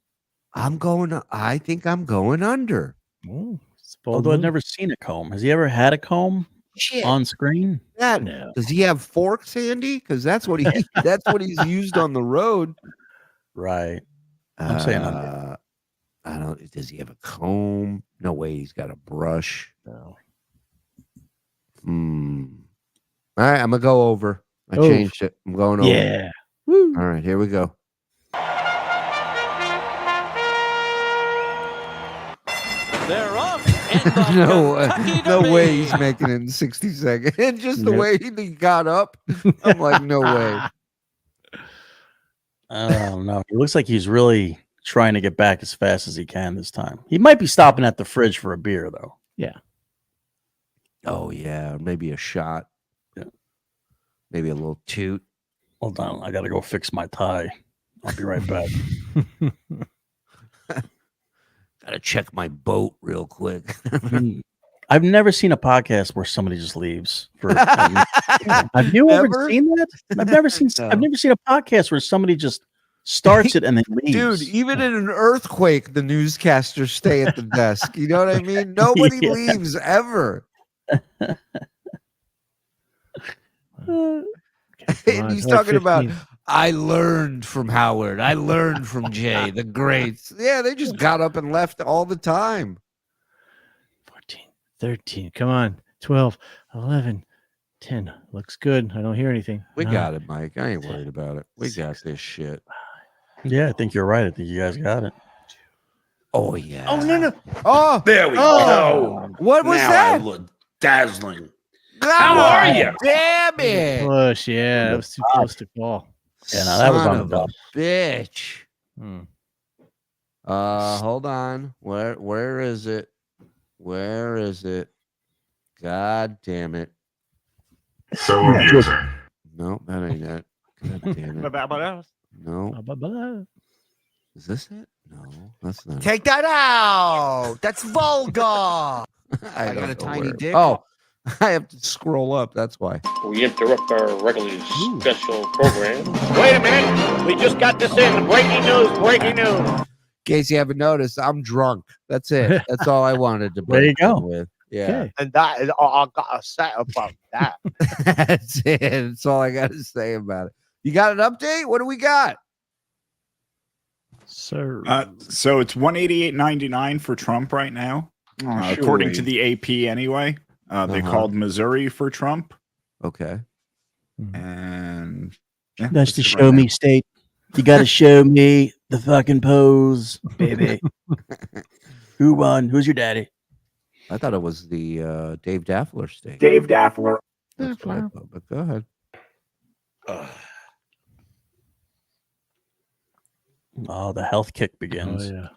I think I'm going under. Oh, Although I've never seen a comb. Has he ever had a comb on screen? No. Does he have forks handy? Because that's what he's used on the road. Right. I'm saying under. I don't. Does he have a comb? No way. He's got a brush. No. All right, I'm gonna go over. I changed it. I'm going over. Yeah. Woo. All right, here we go. They're off. No way he's making it in 60 seconds. And just the way he got up, I'm like, no way. I don't know. It looks like he's really trying to get back as fast as he can this time. He might be stopping at the fridge for a beer, though. Yeah. Oh, yeah. Maybe a shot. Yeah. Maybe a little toot. Hold on. I got to go fix my tie. I'll be right back. Gotta check my boat real quick. I've never seen a podcast where somebody just leaves. Have you ever seen that? I've never seen a podcast where somebody just starts it and then leaves. Dude, even in an earthquake, the newscasters stay at the desk. You know what I mean? Nobody leaves ever. And he's talking about, I learned from Howard. I learned from Jay, the greats. Yeah, they just got up and left all the time. 14, 13. Come on. 12, 11, 10. Looks good. I don't hear anything. We got it, Mike. I ain't worried about it. We got this shit. Yeah, I think you're right. I think you guys got it. Oh, yeah. Oh, no. Oh, there we go. What was now that? I look dazzling. How are you? Damn it. Push. Yeah, that was too close to call. Yeah, no, that was Son on of the a dub. bitch. Hmm. Hold on. Where is it? Where is it? God damn it. No, that ain't it. God damn it. No. Is this it? No, that's not. Take that out. That's vulgar. I got don't a know tiny where. dick. Oh, I have to scroll up. That's why. We interrupt our regularly special program. Wait a minute. We just got this in. Breaking news. Breaking news. In case you haven't noticed, I'm drunk. That's it. That's all I wanted to There you break in go. with. Yeah. Okay. And that is all I got to say about that. That's it. That's all I got to say about it. You got an update? What do we got? Sir. So it's $188.99 for Trump right now, according to the AP. Anyway, they called Missouri for Trump. Okay. And That's the show me state. You got to show me the fucking pose, baby. Who won? Who's your daddy? I thought it was the Dave Daffler state. Dave Daffler. That's what I thought, but go ahead. Oh, the health kick begins. Oh,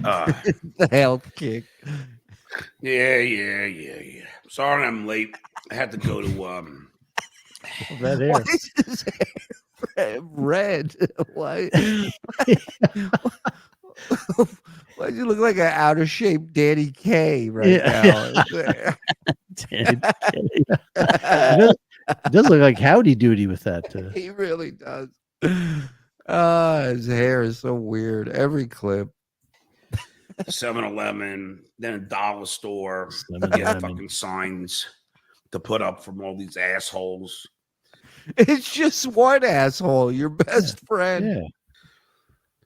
Uh, The health kick. yeah. Sorry I'm late. I had to go to that hair. Why is his hair red? Why? Why do you look like an out of shape Danny Kaye right now? Danny Kaye. It does look like Howdy Doody with that. He really does. His hair is so weird. Every clip. 7-Eleven, then a dollar store, get 7-Eleven. fucking signs to put up from all these assholes. It's just one asshole, your best friend. Yeah.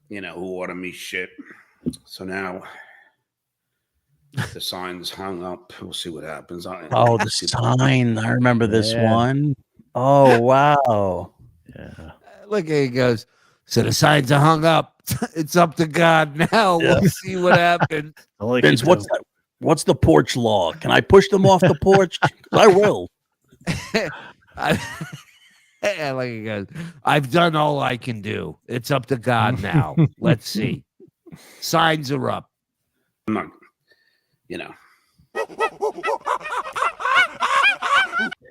You know, who order me shit. So now the sign's hung up. We'll see what happens. Oh, the sign. I remember this one. Oh, wow. Yeah. Look, he goes, so the signs are hung up. It's up to God now. Yeah. We'll see what happens. Vince, what's the porch law? Can I push them off the porch? I will. And like he goes, I've done all I can do. It's up to God now. Let's see. Signs are up. I'm not, you know.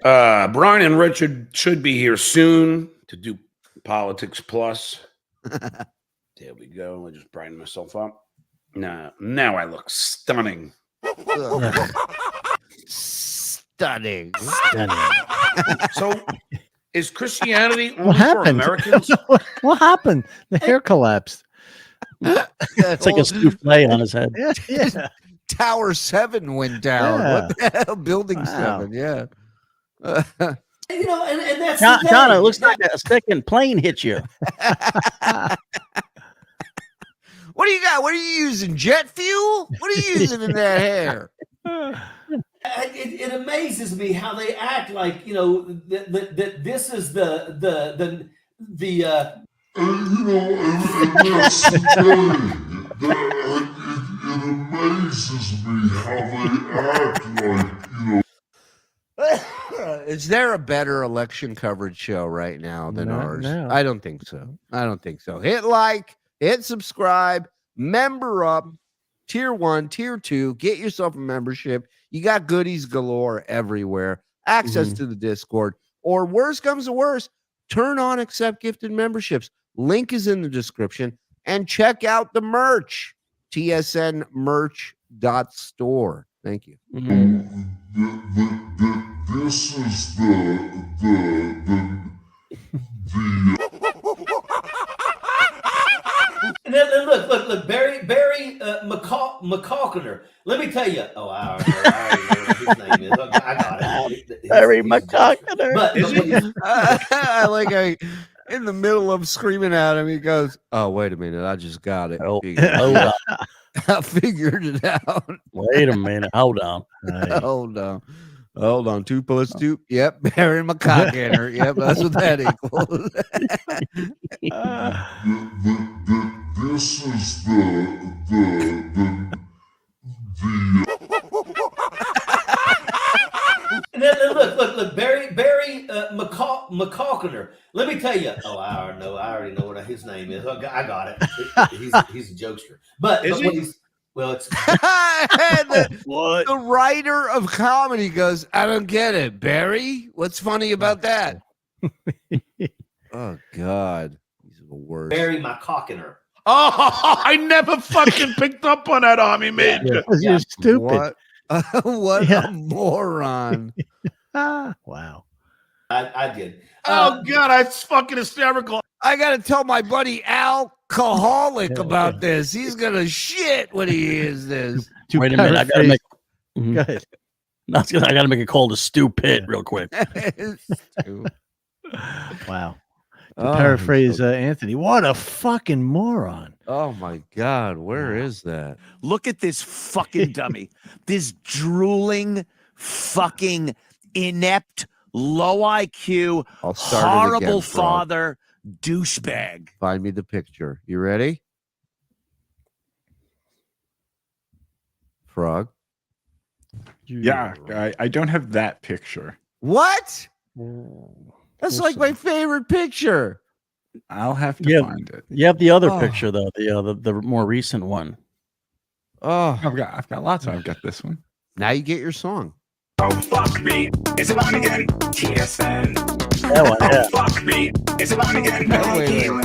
Brian and Richard should be here soon to do Politics Plus. There we go. I just brighten myself up. Now I look stunning. Stunning. So, is Christianity What only for happened? Americans? What happened? The hair collapsed. It's like a souffle on his head. Yeah. Tower 7 went down. Yeah. What the hell? Building Wow. 7, yeah. You know, and that's John, it looks like a second plane hit you. What do you got? What are you using? Jet fuel? What are you using in that hair? It amazes me how they act like, you know, that this is the And that's the thing. It amazes me how they act like, you know. Is there a better election coverage show right now than ours? No. I don't think so. I don't think so. Hit like, hit subscribe, member up, tier 1, tier 2, get yourself a membership. You got goodies galore everywhere, access to the Discord, or worse comes to worse, turn on accept gifted memberships. Link is in the description, and check out the merch, tsnmerch.store. Thank you. This is the And then look, Barry McCalkiner. Let me tell you. Oh, I already know what his name is. Look, I got it. Barry McCalkiner. But I like how in the middle of screaming at him, he goes, "Oh, wait a minute, I just got it. Hold on. I figured it out. Wait a minute. Hold on. Hold on. 2 + 2. Yep, Barry McCalkiner. Yep, that's what that equals." this is the And then look, Barry McCalkiner. Let me tell you. Oh, I already know what his name is. I got it. He's a jokester. But Is he? when he's well, it's the writer of comedy goes, "I don't get it, Barry. What's funny about that?" Oh God, these are the worst. Barry McCalkiner. Oh, I never fucking picked up on that, Army Major. You're stupid. What a moron. Wow. I did. Oh God, that's fucking hysterical. I gotta tell my buddy Alcoholic about this. He's gonna shit when he hears this. Wait a minute. I gotta make. Go ahead. I gotta make a call to Stu Pitt real quick. Wow. To Oh, paraphrase Anthony, what a fucking moron. Oh my God, where is that? Look at this fucking dummy. This drooling, fucking inept, low IQ, I'll start it horrible again, Frog. father, douchebag. Find me the picture. You ready? Frog. Yeah, I don't have that picture. What? That's like my favorite picture. I'll have to find it. You have the other picture though, the more recent one. Oh, I've got lots. I've got this one. Now you get your song. Oh, fuck me. It's a line again. TSN. That one, yeah. Oh, fuck me. It's a line again. Wait. All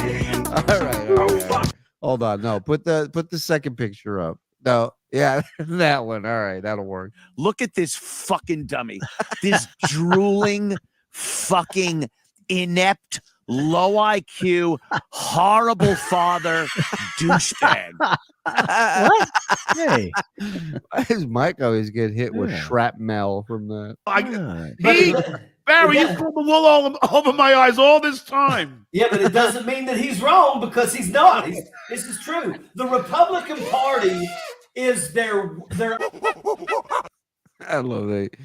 right. Hold on. No, put the second picture up. No, yeah, that one. All right, that'll work. Look at this fucking dummy. This drooling, fucking inept, low IQ, horrible father, douchebag. What? Hey. Why does Mike always get hit with shrapnel from that? Barry, you pulled the wool all over my eyes all this time. Yeah, but it doesn't mean that he's wrong because he's not. This is true. The Republican Party is their. I love it.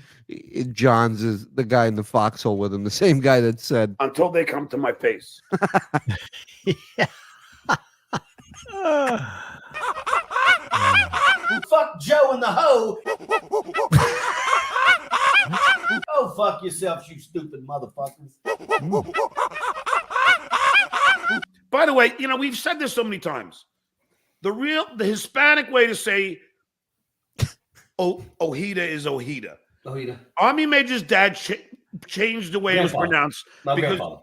Johns is the guy in the foxhole with him, the same guy that said, Until they come to my face. Fuck Joe in the hoe. Oh, fuck yourself, you stupid motherfuckers. By the way, you know, we've said this so many times. The Hispanic way to say Ojeda is Ojeda. Ojeda. Army Major's dad changed the way it was pronounced. My grandfather.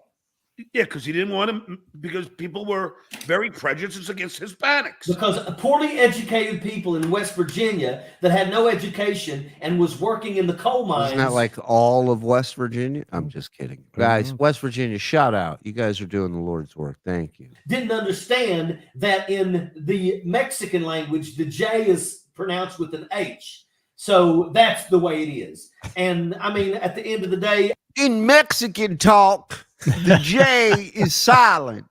Yeah, because he didn't want him, because people were very prejudiced against Hispanics. Because poorly educated people in West Virginia that had no education and was working in the coal mines. Isn't that like all of West Virginia? I'm just kidding. Guys, West Virginia, shout out. You guys are doing the Lord's work. Thank you. Didn't understand that in the Mexican language, the J is pronounced with an H. So that's the way it is. And I mean, at the end of the day, in Mexican talk, the J is silent.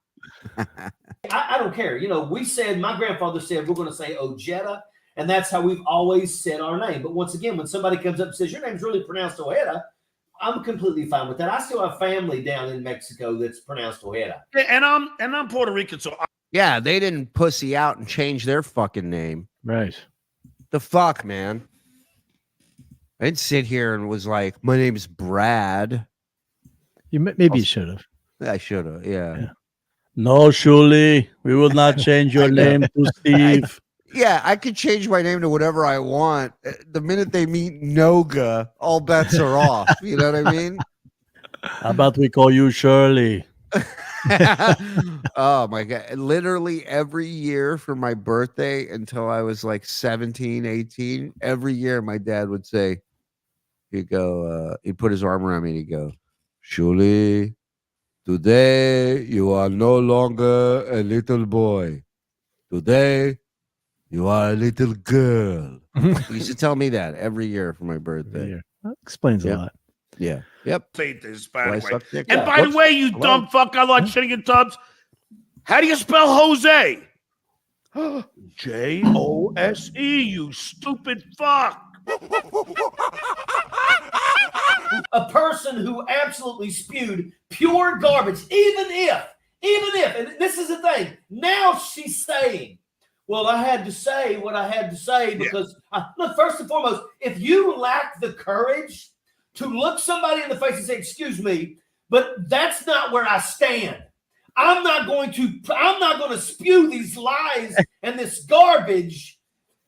I don't care. You know, my grandfather said we're going to say Ojeda, and that's how we've always said our name. But once again, when somebody comes up and says your name's really pronounced Ojeda, I'm completely fine with that. I still have family down in Mexico that's pronounced Ojeda. And I'm Puerto Rican, so Yeah, they didn't pussy out and change their fucking name. Right. The fuck, man. I didn't sit here and was like, my name's Brad. Maybe you should have. I should have, yeah. No, Shuli, we will not change your name to Steve. Yeah, I could change my name to whatever I want. The minute they meet Noga, all bets are off. You know what I mean? How about we call you Shirley? Oh my God. Literally every year for my birthday until I was like 17, 18, every year my dad would say, he'd put his arm around me and he'd go, Shuli, today you are no longer a little boy. Today you are a little girl. He used to tell me that every year for my birthday. That explains a lot. Yeah. Yep. say this, by the Why suck way. dick? And Yeah. by the Whoops. way, you Hello? dumb fuck, I like shitting in tubs. How do you spell Jose? Jose, you stupid fuck. A person who absolutely spewed pure garbage, even if, and this is the thing, now she's saying, well, I had to say what I had to say because, look, first and foremost, if you lack the courage to look somebody in the face and say, excuse me, but that's not where I stand. I'm not going to spew these lies and this garbage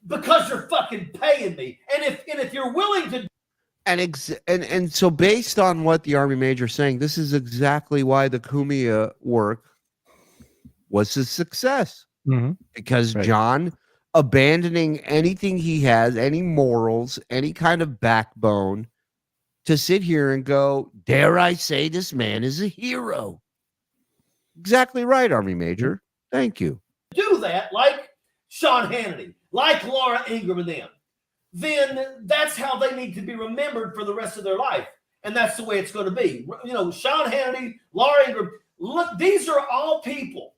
because you're fucking paying me. And if you're willing to. And so based on what the Army Major is saying, this is exactly why the Cumia work was a success. Mm-hmm. Because John abandoning anything he has, any morals, any kind of backbone, to sit here and go, dare I say this man is a hero. Exactly right, Army Major. Thank you. Do that like Sean Hannity, like Laura Ingraham and them, then that's how they need to be remembered for the rest of their life. And that's the way it's going to be. You know, Sean Hannity, Laura Ingraham, look, these are all people.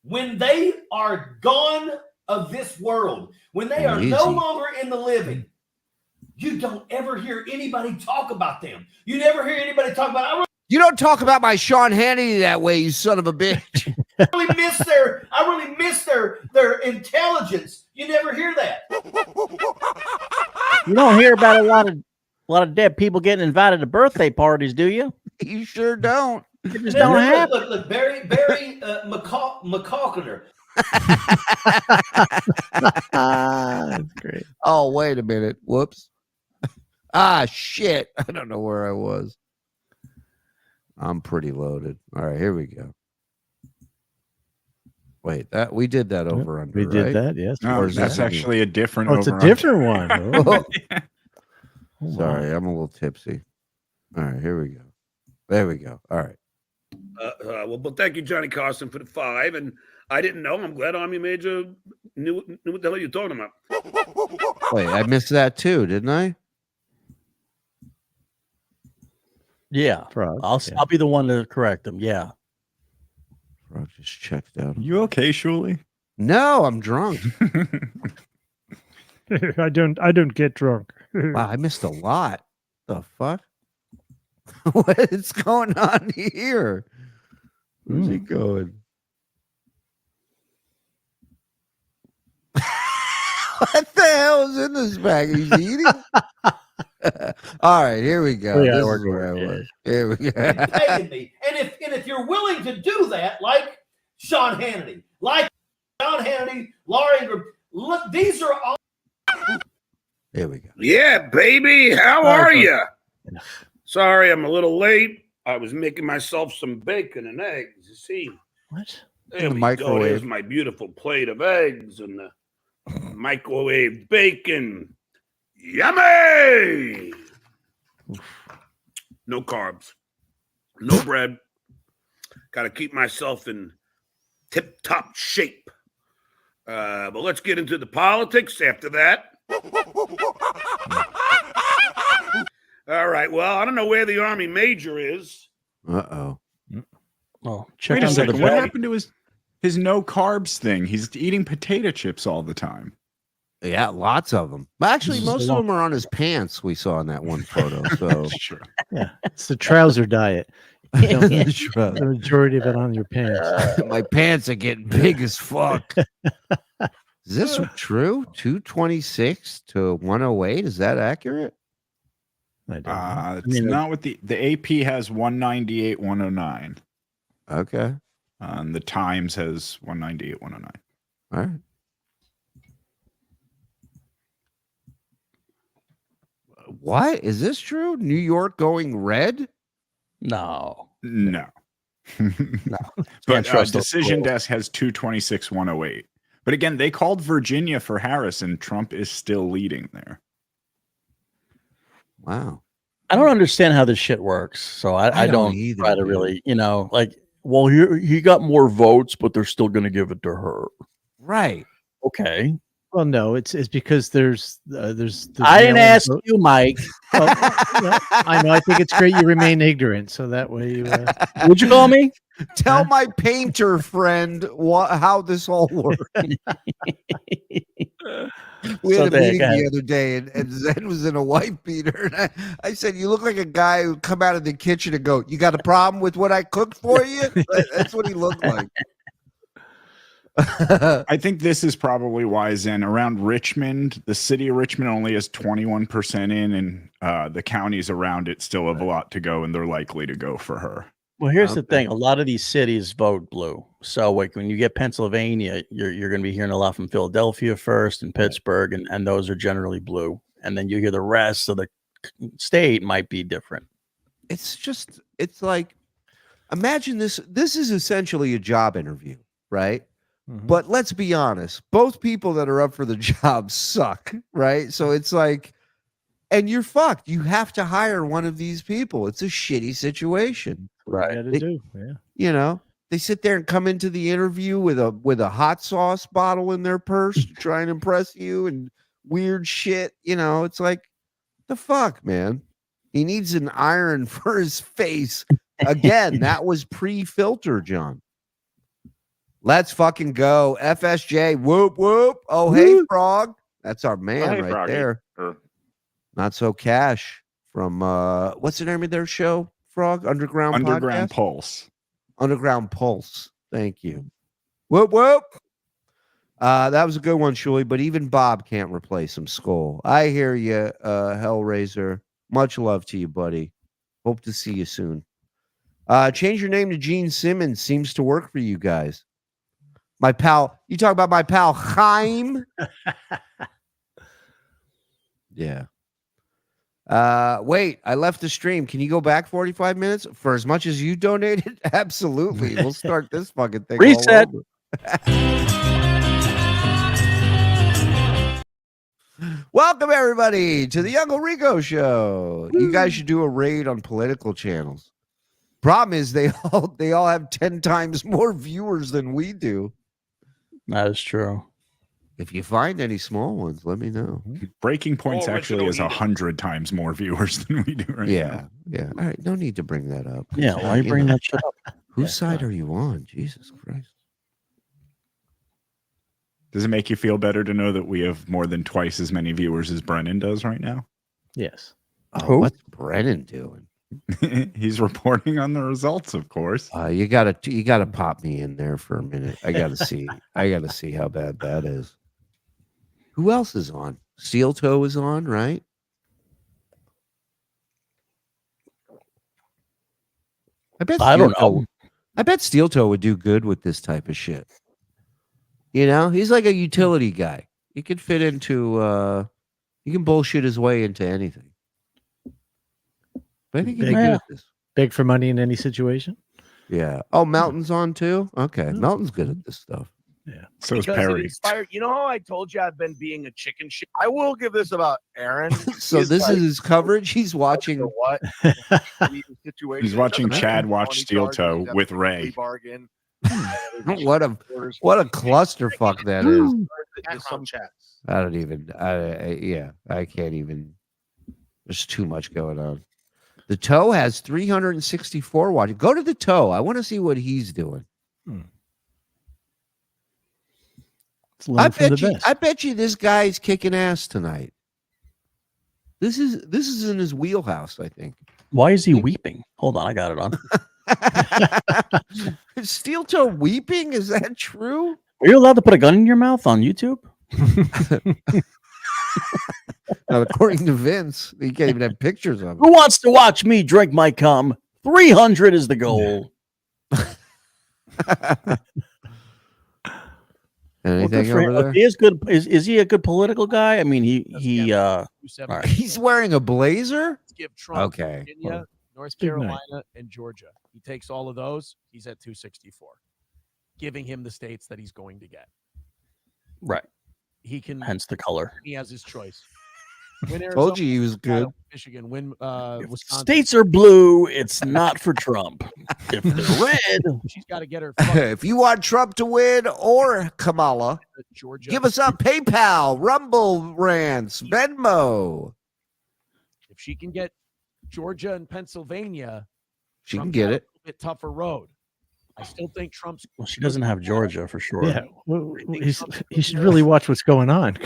When they are gone of this world, when they are no longer in the living, you don't ever hear anybody talk about them. You never hear anybody talk about. You don't talk about my Sean Hannity that way, you son of a bitch. I really miss their intelligence. You never hear that. You don't hear about a lot of dead people getting invited to birthday parties, do you? You sure don't. It just don't happen. Look, Barry McCalkiner. That's great. Oh, wait a minute. Whoops. Shit. I don't know where I was. I'm pretty loaded. All right, here we go. Wait, that we did that over under. We did right? that, yes. No, Or is that's that- actually a different. Oh, it's a over-under. different one. Oh. Oh, Sorry, I'm a little tipsy. All right, here we go. There we go. All right. Well, thank you, Johnny Carson, for the 5. And I didn't know. I'm glad Army Major knew what the hell you're talking about. Wait, I missed that too, didn't I? Yeah. Frog, I'll be the one to correct them. Yeah. I just checked out. You okay, Shuli? No, I'm drunk. I don't get drunk. Wow, I missed a lot. The fuck? What is going on here? Where's he going? What the hell is in this bag? He's eating? All right, here we go. Oh, yeah, This we're is where I good. was. Here we go. Paying me. And if you're willing to do that, like Sean Hannity, Laura Ingraham, look, these are all. Here we go. Yeah, baby. How are you? Sorry, I'm a little late. I was making myself some bacon and eggs. You see, What? there the we microwave. go. There's my beautiful plate of eggs and the microwave bacon. Yummy! No carbs, no bread. Got to keep myself in tip-top shape. But let's get into the politics after that. All right. Well, I don't know where the Army Major is. Uh-oh. Oh, check Wait a under the second. What bed. happened to his? his no carbs thing. He's eating potato chips all the time. Yeah, lots of them. Actually, most of them are on his pants. We saw in that one photo. So Sure. Yeah, it's the trouser diet. You don't need The the majority of it on your pants. my pants are getting big as fuck. Is this true? 226 to 108. Is that accurate? I don't know. It's not what the AP has 198, 109. Okay. And the Times has 198, 109. All right. What is this true? New York going red? No. No. No. But trust those Decision polls. Desk has 226, 108. But again, they called Virginia for Harris, and Trump is still leading there. Wow. I don't understand how this shit works. So I don't either, try to dude. really, like, well, he got more votes, but they're still going to give it to her. Right. Okay. Well, no, it's because there's I didn't mail-in ask vote. you, Mike. Well, I know. I think it's great you remain ignorant, so that way you. Would you call me? Tell my painter friend how this all works. We So had a there, meeting go ahead. the other day, and Zen was in a white beater. And I said, "You look like a guy who come out of the kitchen and go, 'You got a problem with what I cooked for you?'" That's what he looked like. I think this is probably why Zen around Richmond, the city of Richmond only has 21% in, and the counties around it still have a lot to go, and they're likely to go for her. Well, here's the Okay. thing. A lot of these cities vote blue. So like when you get Pennsylvania, you're going to be hearing a lot from Philadelphia first and Pittsburgh, and those are generally blue. And then you hear the rest of the state might be different. It's like, imagine this. This is essentially a job interview, right? But let's be honest, both people that are up for the job suck, right? So it's like, and you're fucked. You have to hire one of these people. It's a shitty situation. Right. Got to They- do. Yeah. You know, they sit there and come into the interview with a hot sauce bottle in their purse to try and impress you and weird shit. You know, it's like, the fuck, man. He needs an iron for his face. Again, that was pre-filter, John. Let's fucking go. FSJ. Whoop, whoop. Oh, hey, Frog. That's our man Hey, right Froggy. there. Not So Cash from what's the name of their show? Frog? Underground Underground Podcast? Pulse. Underground Pulse. Thank you. Whoop, whoop. That was a good one, Shuli, but even Bob can't replace him. Skull. I hear you, Hellraiser. Much love to you, buddy. Hope to see you soon. Change your name to Gene Simmons. Seems to work for you guys. My pal, you talk about my pal Chaim. Yeah. Wait, I left the stream. Can you go back 45 minutes for as much as you donated? Absolutely. We'll start this fucking thing. Reset. All over. Welcome everybody to the Uncle Rico Show. You guys should do a raid on political channels. Problem is they all have 10 times more viewers than we do. That is true. If you find any small ones, let me know. Breaking Points Oh, actually has original 100 times more viewers than we do right Yeah, now. yeah. All right, no need to bring that up. Yeah. Why you bring that shit up? Whose side are you on? Jesus Christ. Does it make you feel better to know that we have more than twice as many viewers as Brennan does right now? Yes. Oh, Who? what's Brennan doing? He's reporting on the results, of course. You gotta pop me in there for a minute. I gotta see how bad that is. Who else is on? Steel Toe is on, right? I don't know. I bet Steel Toe would do good with this type of shit. You know, he's like a utility guy. He could fit into he can bullshit his way into anything. But I think he'd be good at this. Beg for money in any situation. Yeah. Oh, Melton's on too? Okay. Melton's good at this stuff. Yeah. So is Because it Perry. inspired, you know how I told you I've been being a chicken shit? I will give this about Aaron. So He's this like, is his coverage. He's watching. "You know what? Situation. He's watching Doesn't Chad matter. watch 20 Steel charges, Toe he's got with a Ray. plea bargain. What a clusterfuck that is. Just some chats. I don't even. I can't even. There's too much going on. The Toe has 364 watching. Go to the Toe. I want to see what he's doing. Let's learn from the best. I bet you this guy's kicking ass tonight. This is in his wheelhouse, I think. Why is he weeping? Hold on, I got it on. Is Steel Toe weeping? Is that true? Are you allowed to put a gun in your mouth on YouTube? Now, according to Vince, he can't even have pictures of him. Who wants to watch me drink my cum? 300 is the goal. Anything over there? He is good. Is he a good political guy? I mean, right. He's wearing a blazer. Give Trump Okay. Virginia, North Big night. Carolina, and Georgia. He takes all of those. He's at 264, giving him the states that he's going to get. Right. He can. Hence the color. He has his choice. Win Told you he was good. Michigan, win If Wisconsin. states are blue, it's not for Trump. If they're red, She's got to get her. If you want Trump to win or Kamala, Georgia. give us up PayPal, Rumble, Rants, Venmo. If she can get Georgia and Pennsylvania, She can Trump's get got it. a bit tougher road. I still think Trump's. well, she doesn't have Georgia for sure. Yeah, he should really watch what's going on.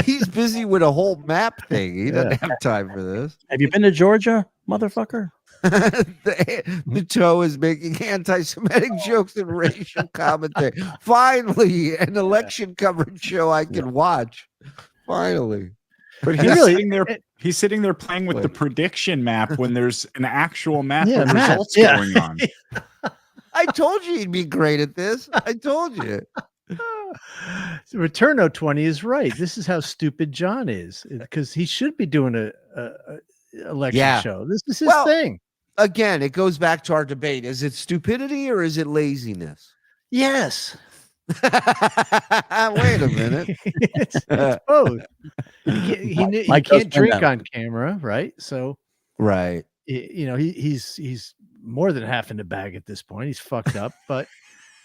He's busy with a whole map thing. He doesn't have time for this. Have you been to Georgia, motherfucker? The toe is making anti-Semitic jokes and racial commentary. Finally, an election coverage show I can watch. Finally. But he's sitting there. He's sitting there playing with the prediction map when there's an actual map of results going on. I told you he'd be great at this. I told you. Return 020 is right. This is how stupid John is, because he should be doing a election show. This is his thing. Again, it goes back to our debate. Is it stupidity or is it laziness? Yes. Wait a minute. It's both. He can't drink on camera, right? So, right. He's more than half in the bag at this point. He's fucked up, but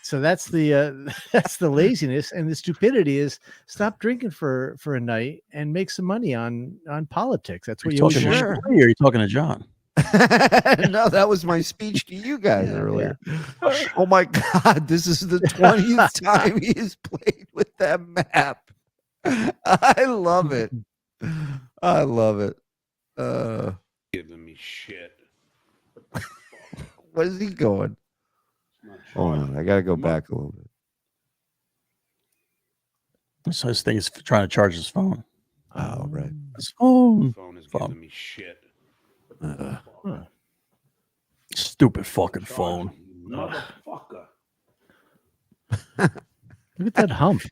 so that's the laziness, and the stupidity is stop drinking for a night and make some money on politics. That's what you always talking do. to Shuli, or are you talking to John? No, that was my speech to you guys earlier. Oh my God, this is the 20th time he has played with that map. I love it. I love it. Giving me shit. What is he going? Hold on, I gotta go back a little bit. So his thing is trying to charge his phone. Oh, right. His phone. Phone is giving me shit. Stupid fucking phone. Motherfucker. Look at that hump.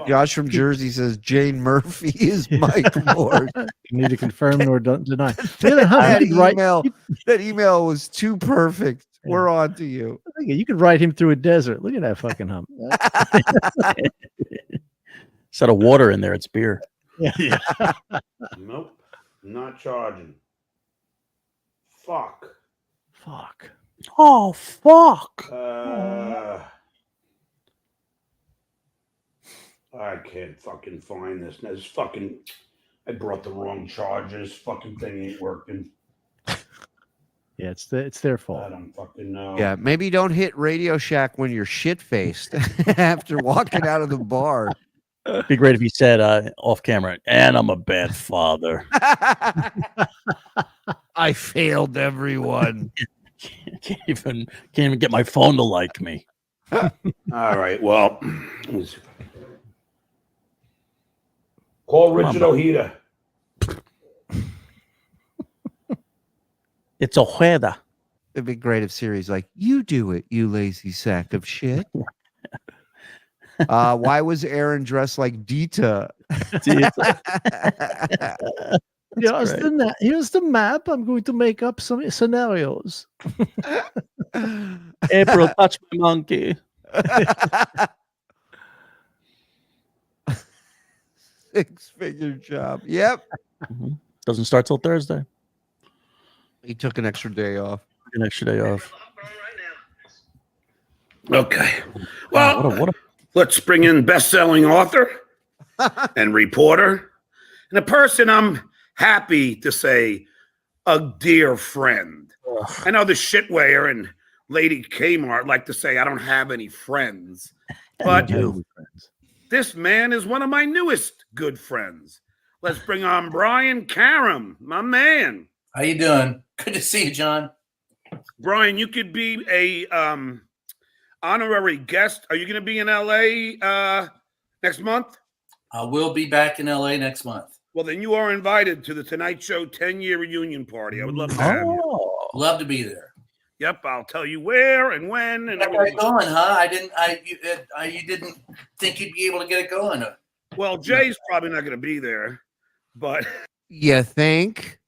Josh from Jersey says Jane Murphy is Mike Morse. You need to confirm nor deny. Look at that hump. That email was too perfect. We're on to you. You could ride him through a desert. Look at that fucking hump. Instead of water in there, it's beer. Yeah. Nope. Not charging. Fuck. Oh, fuck. I can't fucking find this. This fucking. I brought the wrong chargers. Fucking thing ain't working. Yeah, it's their fault. I don't fucking know. Yeah, maybe don't hit Radio Shack when you're shit faced after walking out of the bar. It'd be great if he said off camera, and I'm a bad father. I failed everyone. Can't even get my phone to like me. All right. Well, call Richard Ojeda. It's Ojeda. It'd be great if Siri's like, you do it, you lazy sack of shit. Why was Aaron dressed like Dita? Here's the map. I'm going to make up some scenarios. April, touch my monkey. Six-figure job. Yep. Mm-hmm. Doesn't start till Thursday. He took an extra day off. Okay. Well, let's bring in best-selling author and reporter and a person I'm happy to say a dear friend. I know the shitwayer and Lady Kmart like to say I don't have any friends. But New friends. this man is one of my newest good friends. Let's bring on Brian Karam, my man. How you doing? Good to see you, John. Brian, you could be a honorary guest. Are you going to be in LA next month? I will be back in LA next month. Well, then you are invited to the Tonight Show 10-year reunion party. I would love to have you. Love to be there. Yep, I'll tell you where and when and Got everything. it going, huh? You didn't think you'd be able to get it going. Well, Jay's probably not going to be there, but You think?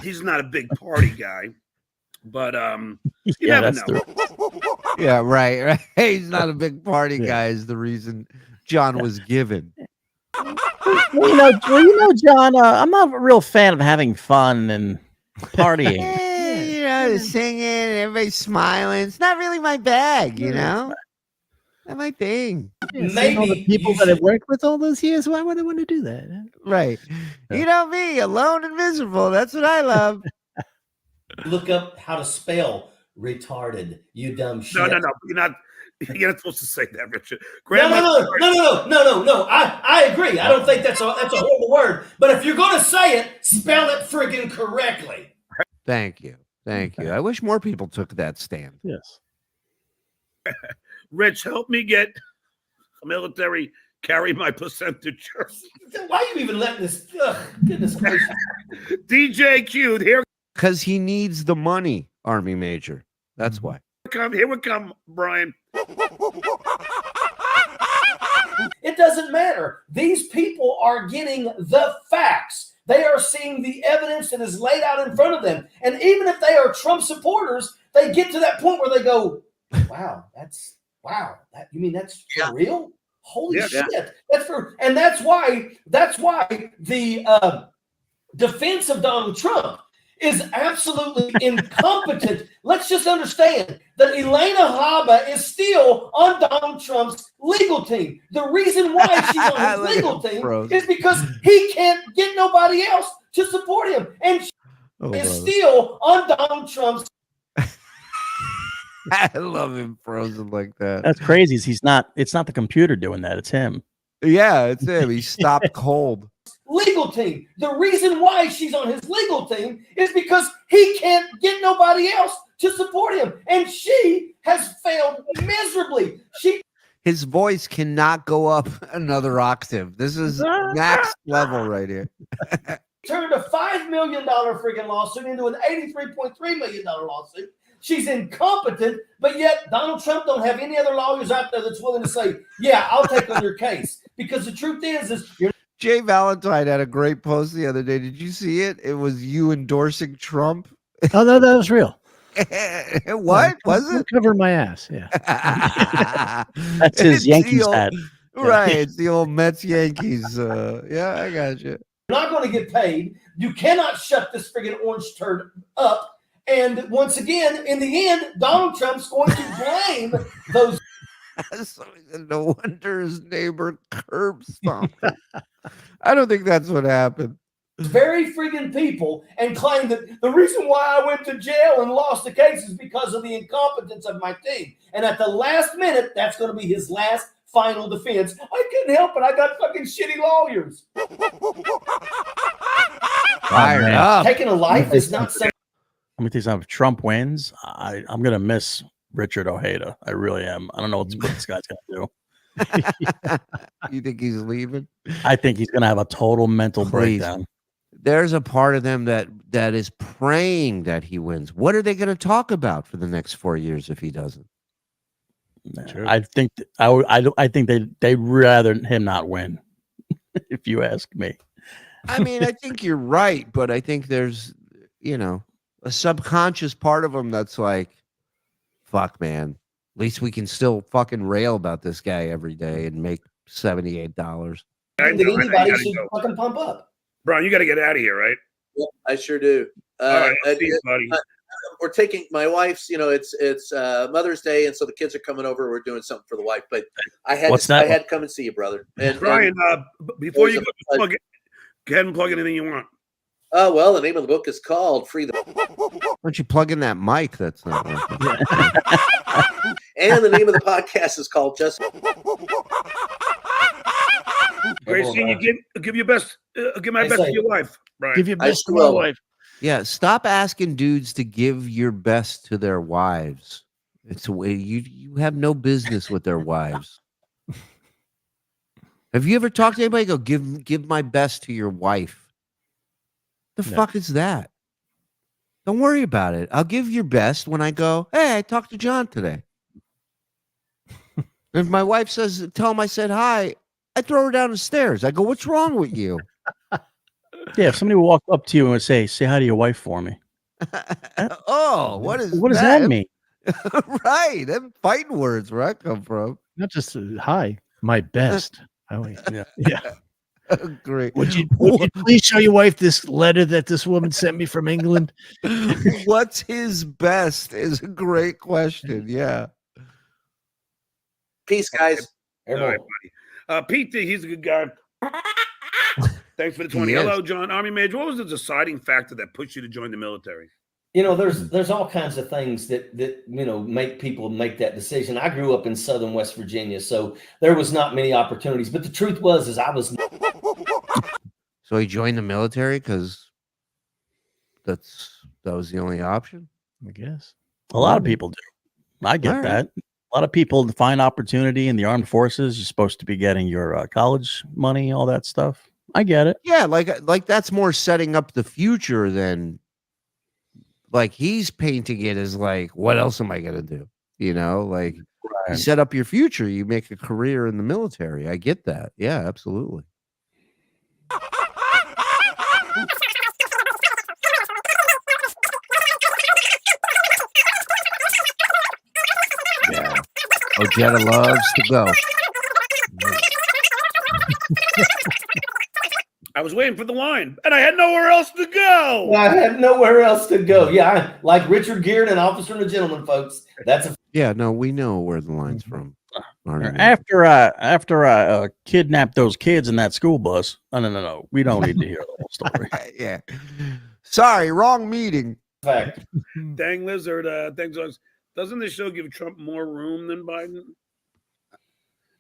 he's not a big party guy. But you Yeah, never that's know. Yeah, right. He's not a big party guy is the reason John was given. Well, John, I'm not a real fan of having fun and partying. Hey, singing, everybody's smiling. It's not really my bag, Not my thing. Yeah, seeing all the people that I've worked with all those years, why would I want to do that? Right. You know me, alone and miserable. That's what I love. Look up how to spell retarded, you dumb shit. No. You're not supposed to say that, Richard. No. I agree. I don't think that's a horrible word. But if you're going to say it, spell it friggin' correctly. Thank you. I wish more people took that stand. Yes. Rich, help me get a military carry my percentage. Why are you even letting this? Goodness gracious. DJ Q, here Because he needs the money, Army Major. That's why. Here we come, Brian. It doesn't matter. These people are getting the facts. They are seeing the evidence that is laid out in front of them. And even if they are Trump supporters, they get to that point where they go, wow. You mean that's for real? Holy shit. That's why the defense of Donald Trump is absolutely incompetent. Let's just understand that Elena Haba is still on Donald Trump's legal team. The reason why she's on his legal team is because he can't get nobody else to support him. And she is still on Donald Trump's. I love him frozen like that. That's crazy. It's not the computer doing that. It's him. Yeah, it's him. He stopped cold. Legal team. The reason why she's on his legal team is because he can't get nobody else to support him. And she has failed miserably. His voice cannot go up another octave. This is max level right here. Turned a $5 million friggin' lawsuit into an $83.3 million lawsuit. She's incompetent, but yet Donald Trump don't have any other lawyers out there that's willing to say, yeah, I'll take on your case. Because the truth is you're Jay Valentine had a great post the other day. Did you see it? It was you endorsing Trump. Oh, no, that was real. What? Was it? Cover my ass. Yeah. That's his Yankees hat. Right. It's the old Mets Yankees. Yeah, I got you. not going to get paid. You cannot shut this friggin' orange turd up. And once again, in the end, Donald Trump's going to blame those. So no wonder his neighbor curb stomped him. I don't think that's what happened. Very friggin' people, and claim that the reason why I went to jail and lost the case is because of the incompetence of my team. And at the last minute, that's going to be his last final defense. I couldn't help it. I got fucking shitty lawyers. Fired up. Taking a life is not something. Let me tell you something. If Trump wins, I'm going to miss Richard Ojeda. I really am. I don't know what this guy's going to do. You think he's leaving? I think he's going to have a total mental breakdown. There's a part of them that is praying that he wins. What are they going to talk about for the next 4 years if he doesn't? True. I think I think they'd rather him not win. If you ask me. I mean, I think you're right, but I think there's, a subconscious part of them that's like, fuck, man. At least we can still fucking rail about this guy every day and make $78. Anybody should fucking pump up. Brian, you got to get out of here, right? Yep, I sure do. All right, I'll see you, buddy. We're taking my wife's. It's Mother's Day, and so the kids are coming over. We're doing something for the wife, but I had to come and see you, brother. And Brian, before you go ahead and plug anything you want. Well, the name of the book is called Free the. Why don't you plug in that mic? That's not working. And the name of the podcast is called Just. Gracie, you give your best. Give my best to your wife. Right. Give your best to my wife. Yeah, stop asking dudes to give your best to their wives. It's a way you have no business with their wives. Have you ever talked to anybody go give my best to your wife? The fuck is that? Don't worry about it. I'll give your best when I go, hey, I talked to John today. If my wife says, tell him I said hi, I throw her down the stairs. I go, what's wrong with you? Yeah, if somebody walked up to you and would say hi to your wife for me. Oh, what does that mean? Right. Them fighting words where I come from. Not just hi, my best. Yeah. Great. Would you please show your wife this letter that this woman sent me from England? What's his best is a great question. Yeah. Peace, guys. All right, buddy. Pete, he's a good guy. Thanks for the 20. Hello, John. Army Major, what was the deciding factor that pushed you to join the military? There's all kinds of things that make people make that decision. I grew up in southern West Virginia, so there was not many opportunities. But the truth was I was. So he joined the military because that was the only option, I guess. A lot of people do. I get that. A lot of people find opportunity in the armed forces. You're supposed to be getting your college money, all that stuff. I get it. Yeah, like that's more setting up the future than like he's painting it as like, what else am I gonna do? You set up your future. You make a career in the military. I get that. Yeah, absolutely. Yeah. Oh, Jetta loves to go. I was waiting for the line, and I had nowhere else to go. I had nowhere else to go. Yeah, like Richard Gere and Officer and a Gentleman, folks. We know where the line's from. After I kidnapped those kids in that school bus. No. We don't need to hear the whole story. Yeah. Sorry, wrong meeting. Fact. Dang Lizard. Thanks. Doesn't this show give Trump more room than Biden?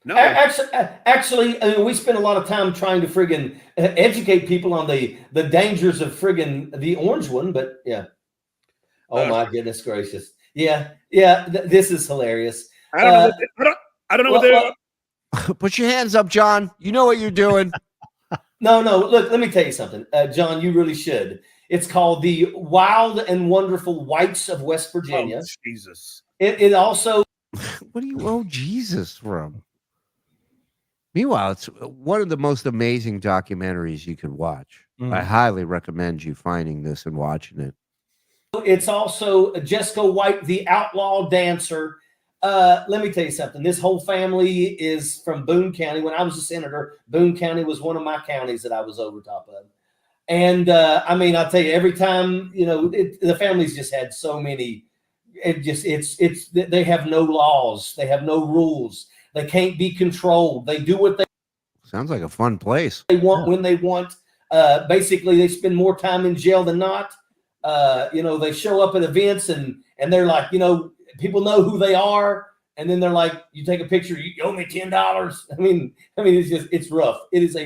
No. Actually, we spend a lot of time trying to friggin' educate people on the dangers of friggin' the orange one, but yeah. Oh my goodness gracious. Yeah. This is hilarious. I don't know what they're. Put your hands up, John. You know what you're doing. No. Look, let me tell you something, John. You really should. It's called the Wild and Wonderful Whites of West Virginia. Oh, Jesus. It also. What do you owe Jesus from? Meanwhile, it's one of the most amazing documentaries you could watch. I highly recommend you finding this and watching it. It's also Jessica White, the outlaw dancer. Let me tell you something. This whole family is from Boone County. When I was a senator, Boone County was one of my counties that I was over top of. And I'll tell you, every time, the family's just had so many. They have no laws. They have no rules. They can't be controlled. They do what they sounds like a fun place. They want when they want. Basically, they spend more time in jail than not. They show up at events and they're like, people know who they are, and then they're like, you take a picture, you owe me $10. I mean, it's rough. It is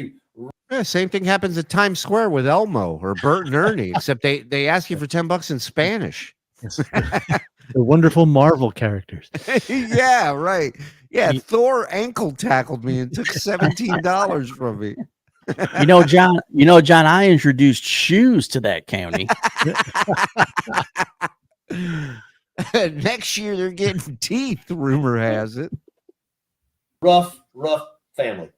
same thing happens at Times Square with Elmo or Bert and Ernie, except they ask you for $10 in Spanish. The wonderful Marvel characters. Yeah, right. Yeah, Thor ankle tackled me and took $17 from me. John, I introduced shoes to that county. Next year they're getting teeth, rumor has it. Rough family.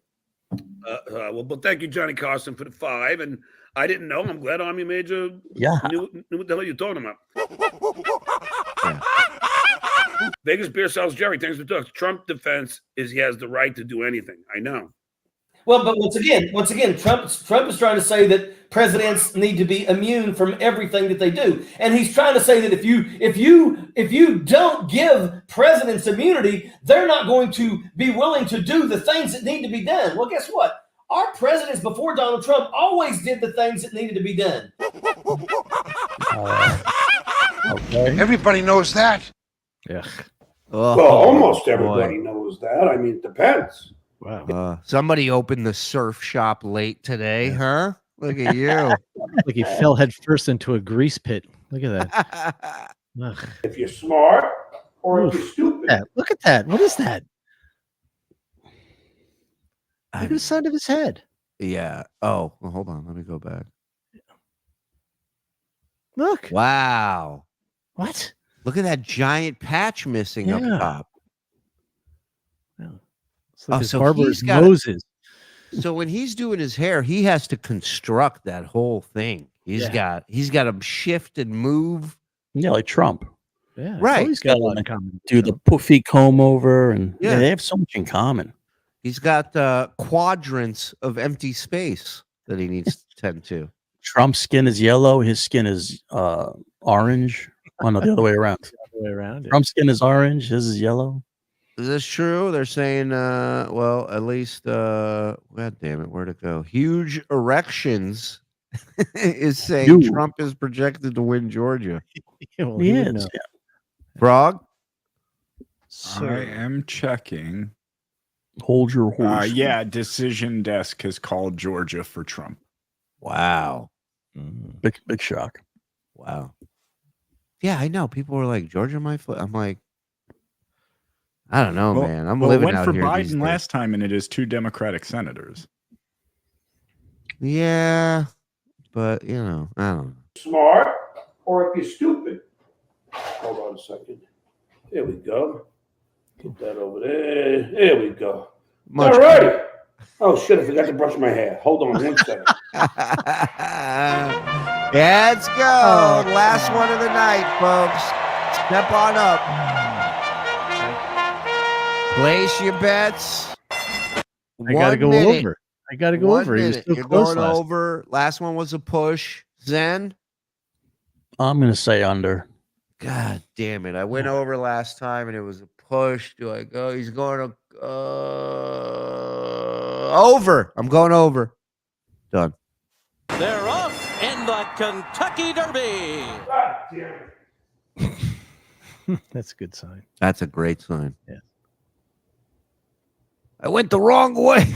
Well, thank you, Johnny Carson, for the 5. And I didn't know. I'm glad Army Major knew what the hell you're talking about. Yeah. Vegas Beer Sells Jerry. Thanks for talking. Trump defense is he has the right to do anything. I know. Well, but once again, Trump is trying to say that presidents need to be immune from everything that they do, and he's trying to say that if you don't give presidents immunity, they're not going to be willing to do the things that need to be done. Well, guess what? Our presidents before Donald Trump always did the things that needed to be done. Okay. Everybody knows that. Ugh. Oh, Well, almost boy. everybody knows that. I mean, it depends. Wow. Somebody opened the surf shop late today, huh? Look at you. Like he fell head first into a grease pit. Look at that. Ugh. If you're smart or if you're Oof. stupid. Look at that. What is that? I- Look at the side of his head. Yeah. Oh, well, hold on. Let me go back. Look. Wow. What? Look at that giant patch missing up Yeah. top. It's like Oh, his so barber's he's got- Moses. So when he's doing his hair, he has to construct that whole thing. He's got to shift and move. Yeah, like Trump. Yeah. Right. He's got a lot in common. Do the poofy comb over, and Yeah. they have so much in common. He's got quadrants of empty space that he needs to tend to. Trump's skin is yellow. His skin is orange. Oh no, the other way around. Way around. Trump's skin is orange. His is yellow. Is this true? They're saying, well, at least, God damn it, where'd it go? Huge erections is saying Dude. Trump is projected to win Georgia. Well, He would is. know. Frog? I am checking. Hold your horse. Yeah, Decision Desk has called Georgia for Trump. Wow. Big shock. Wow. Yeah, I know. People were like, Georgia might flip. I'm like, I don't know, man. I'm living went out for here. these Biden days. last time, and it is 2 Democratic senators. Yeah, but you know, I don't know. Smart or if you're stupid. Hold on a second. There we go. Get that over there. There we go. Much All right. Oh, shit. I forgot to brush my hair. Hold on one second. Let's go. Last one of the night, folks. Step on up. Place your bets. I gotta go over. I gotta go 1 over. He was minute. so You're close going last. over. Last one was a push. Zen. I'm gonna say under. God damn it. I went over last time and it was a push. Do I go? He's going to over. I'm going over. Done. They're off in the Kentucky Derby. God damn it. That's a good sign. That's a great sign. Yeah. I went the wrong way.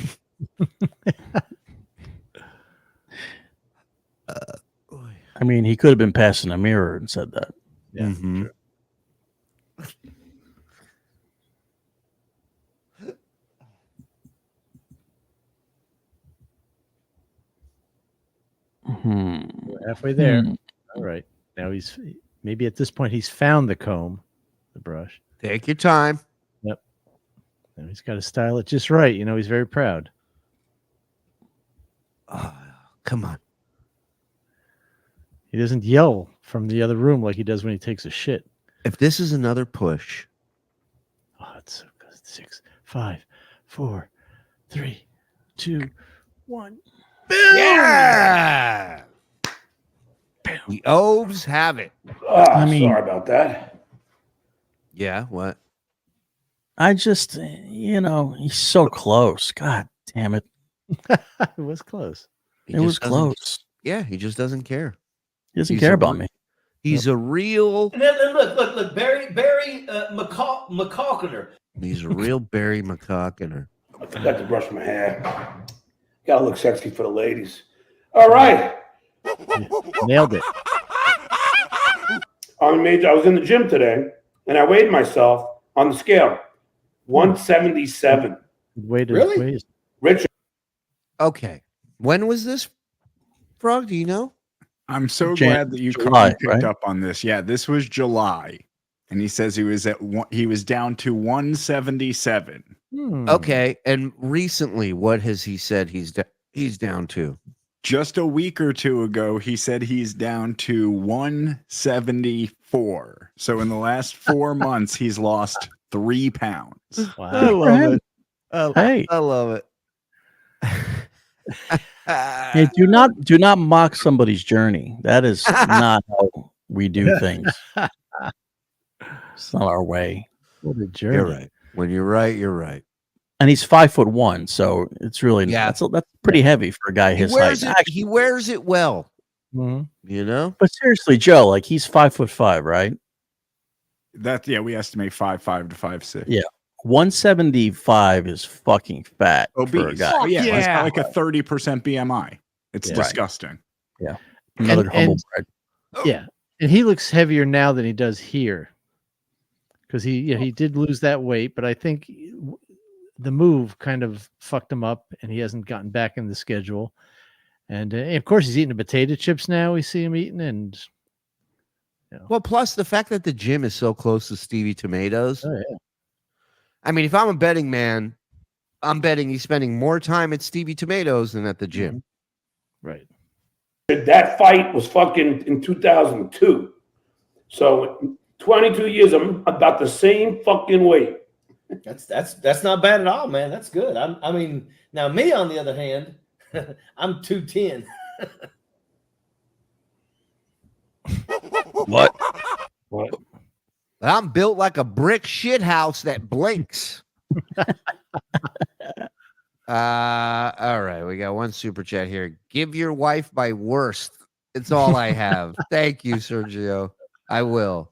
I mean, he could have been passing a mirror and said that. Yeah. Mhm. We're halfway there. All right. Now he's maybe at this point he's found the comb, the brush. Take your time. Yep. Now he's got to style it just right. You know, he's very proud. Come on. He doesn't yell from the other room like he does when he takes a shit. If this is another push, Oh, it's so good. 6, 5, 4, 3, 2, 1. yeah, the Oves have it. Ah, mean- sorry about that. Yeah, what? I just, he's so close. God damn it. It was close. He It was just doesn't- close. Yeah, he just doesn't care. He doesn't He's care a about re- me. He's a real. And then look, Barry McCalkiner. He's a real Barry McCockiner. I forgot to brush my hair. Gotta look sexy for the ladies. All right. Nailed it. I was in the gym today, and I weighed myself on the scale. 177. Way to Really? ways. Richard. Okay. When was this, Frog? Do you know? I'm so Jan- glad that you July, picked right? up on this. Yeah, this was July, and he says he was down to 177. Okay. And recently, what has he said he's down to? Just a week or two ago, he said he's down to 174. So in the last 4 months, he's lost 3 pounds. Wow. I love it. Hey, I love it. hey, do not mock somebody's journey. That is not how we do things. It's not our way. What a journey. You're right. When you're right, you're right. And he's 5'1", so it's really Yeah. that's pretty heavy for a guy his height. He wears it well. Mhm. You know? But seriously, Joe, like he's 5'5", right? We estimate 5'5" to 5'6". Yeah. 175 is fucking fat for a Obese. guy. Oh, yeah, he's yeah. got like a 30% BMI. It's Yeah. disgusting. Yeah. Another humble brag. Yeah, and he looks heavier now than he does here, because he did lose that weight, but I think the move kind of fucked him up, and he hasn't gotten back in the schedule. And of course, he's eating the potato chips now. We see him eating, and Well, plus the fact that the gym is so close to Stevie Tomatoes. oh yeah, I mean, if I'm a betting man, I'm betting he's spending more time at Stevie Tomatoes than at the gym. right. That fight was fucking in 2002. So 22 years, I'm about the same fucking weight. That's not bad at all, man. That's good. I mean, now me on the other hand, I'm 210. What? What? But I'm built like a brick shit house that blinks. All right, we got one super chat here. Give your wife my worst. It's all I have. Thank you, Sergio. I will.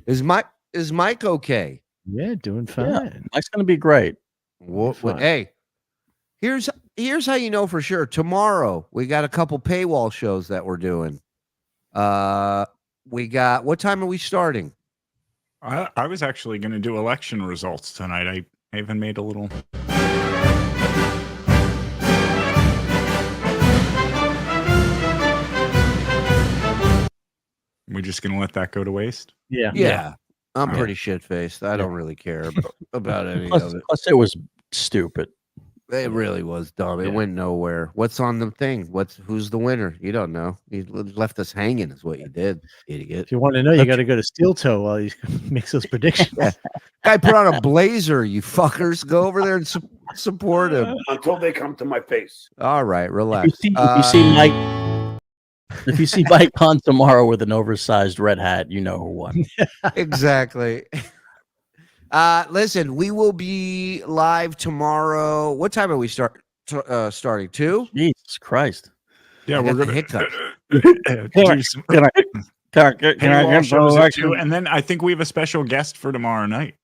Is Mike okay? Yeah, doing fine. Yeah, Mike's gonna be great. What, hey, here's how you know for sure. Tomorrow we got a couple paywall shows that we're doing. We got, what time are we starting? I was actually going to do election results tonight. I even made a little. We're just going to let that go to waste? Yeah. I'm Yeah. pretty shit faced. I don't really care about any Plus, of it. plus, it was stupid. It really was dumb. It went nowhere. What's on the thing? Who's the winner? You don't know. You left us hanging, is what you did, idiot. If you want to know, you got to go to Steel Toe while he makes those predictions. Yeah. Guy put on a blazer, you fuckers. Go over there and support him. Until they come to my face. All right, relax. If you see Mike on tomorrow with an oversized red hat, you know who won. Exactly. Listen, we will be live tomorrow. What time are we starting? 2? Jesus Christ. Yeah, we're going hiccups. to do some Can I paywall get shows at election? 2, and then I think we have a special guest for tomorrow night.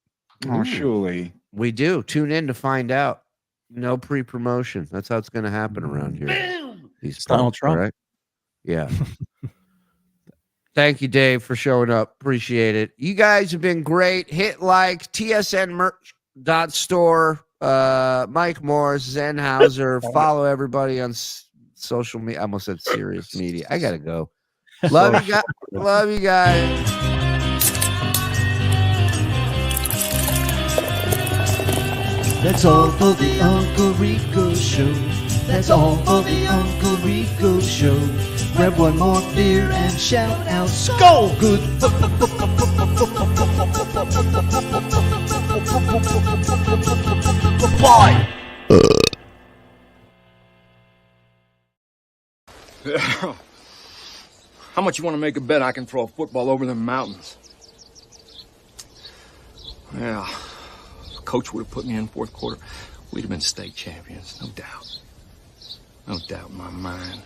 Ooh. Shuli. We do. Tune in to find out. No pre-promotion. That's how it's going to happen around here. He's Donald Trump. right? Yeah. Thank you, Dave, for showing up. Appreciate it. You guys have been great. Hit like, tsnmerch.store, Mike Morse, Zenhauser. Follow everybody on social media. I almost said serious media. I got to go. Love you guys. Love you guys. That's all for the Uncle Rico Show. That's all for the Uncle Rico Show. Grab one more beer and shout out, Skull Good. Bye. How much you want to make a bet I can throw a football over the mountains? Yeah, if Coach would have put me in fourth quarter, we'd have been state champions, no doubt. No doubt in my mind.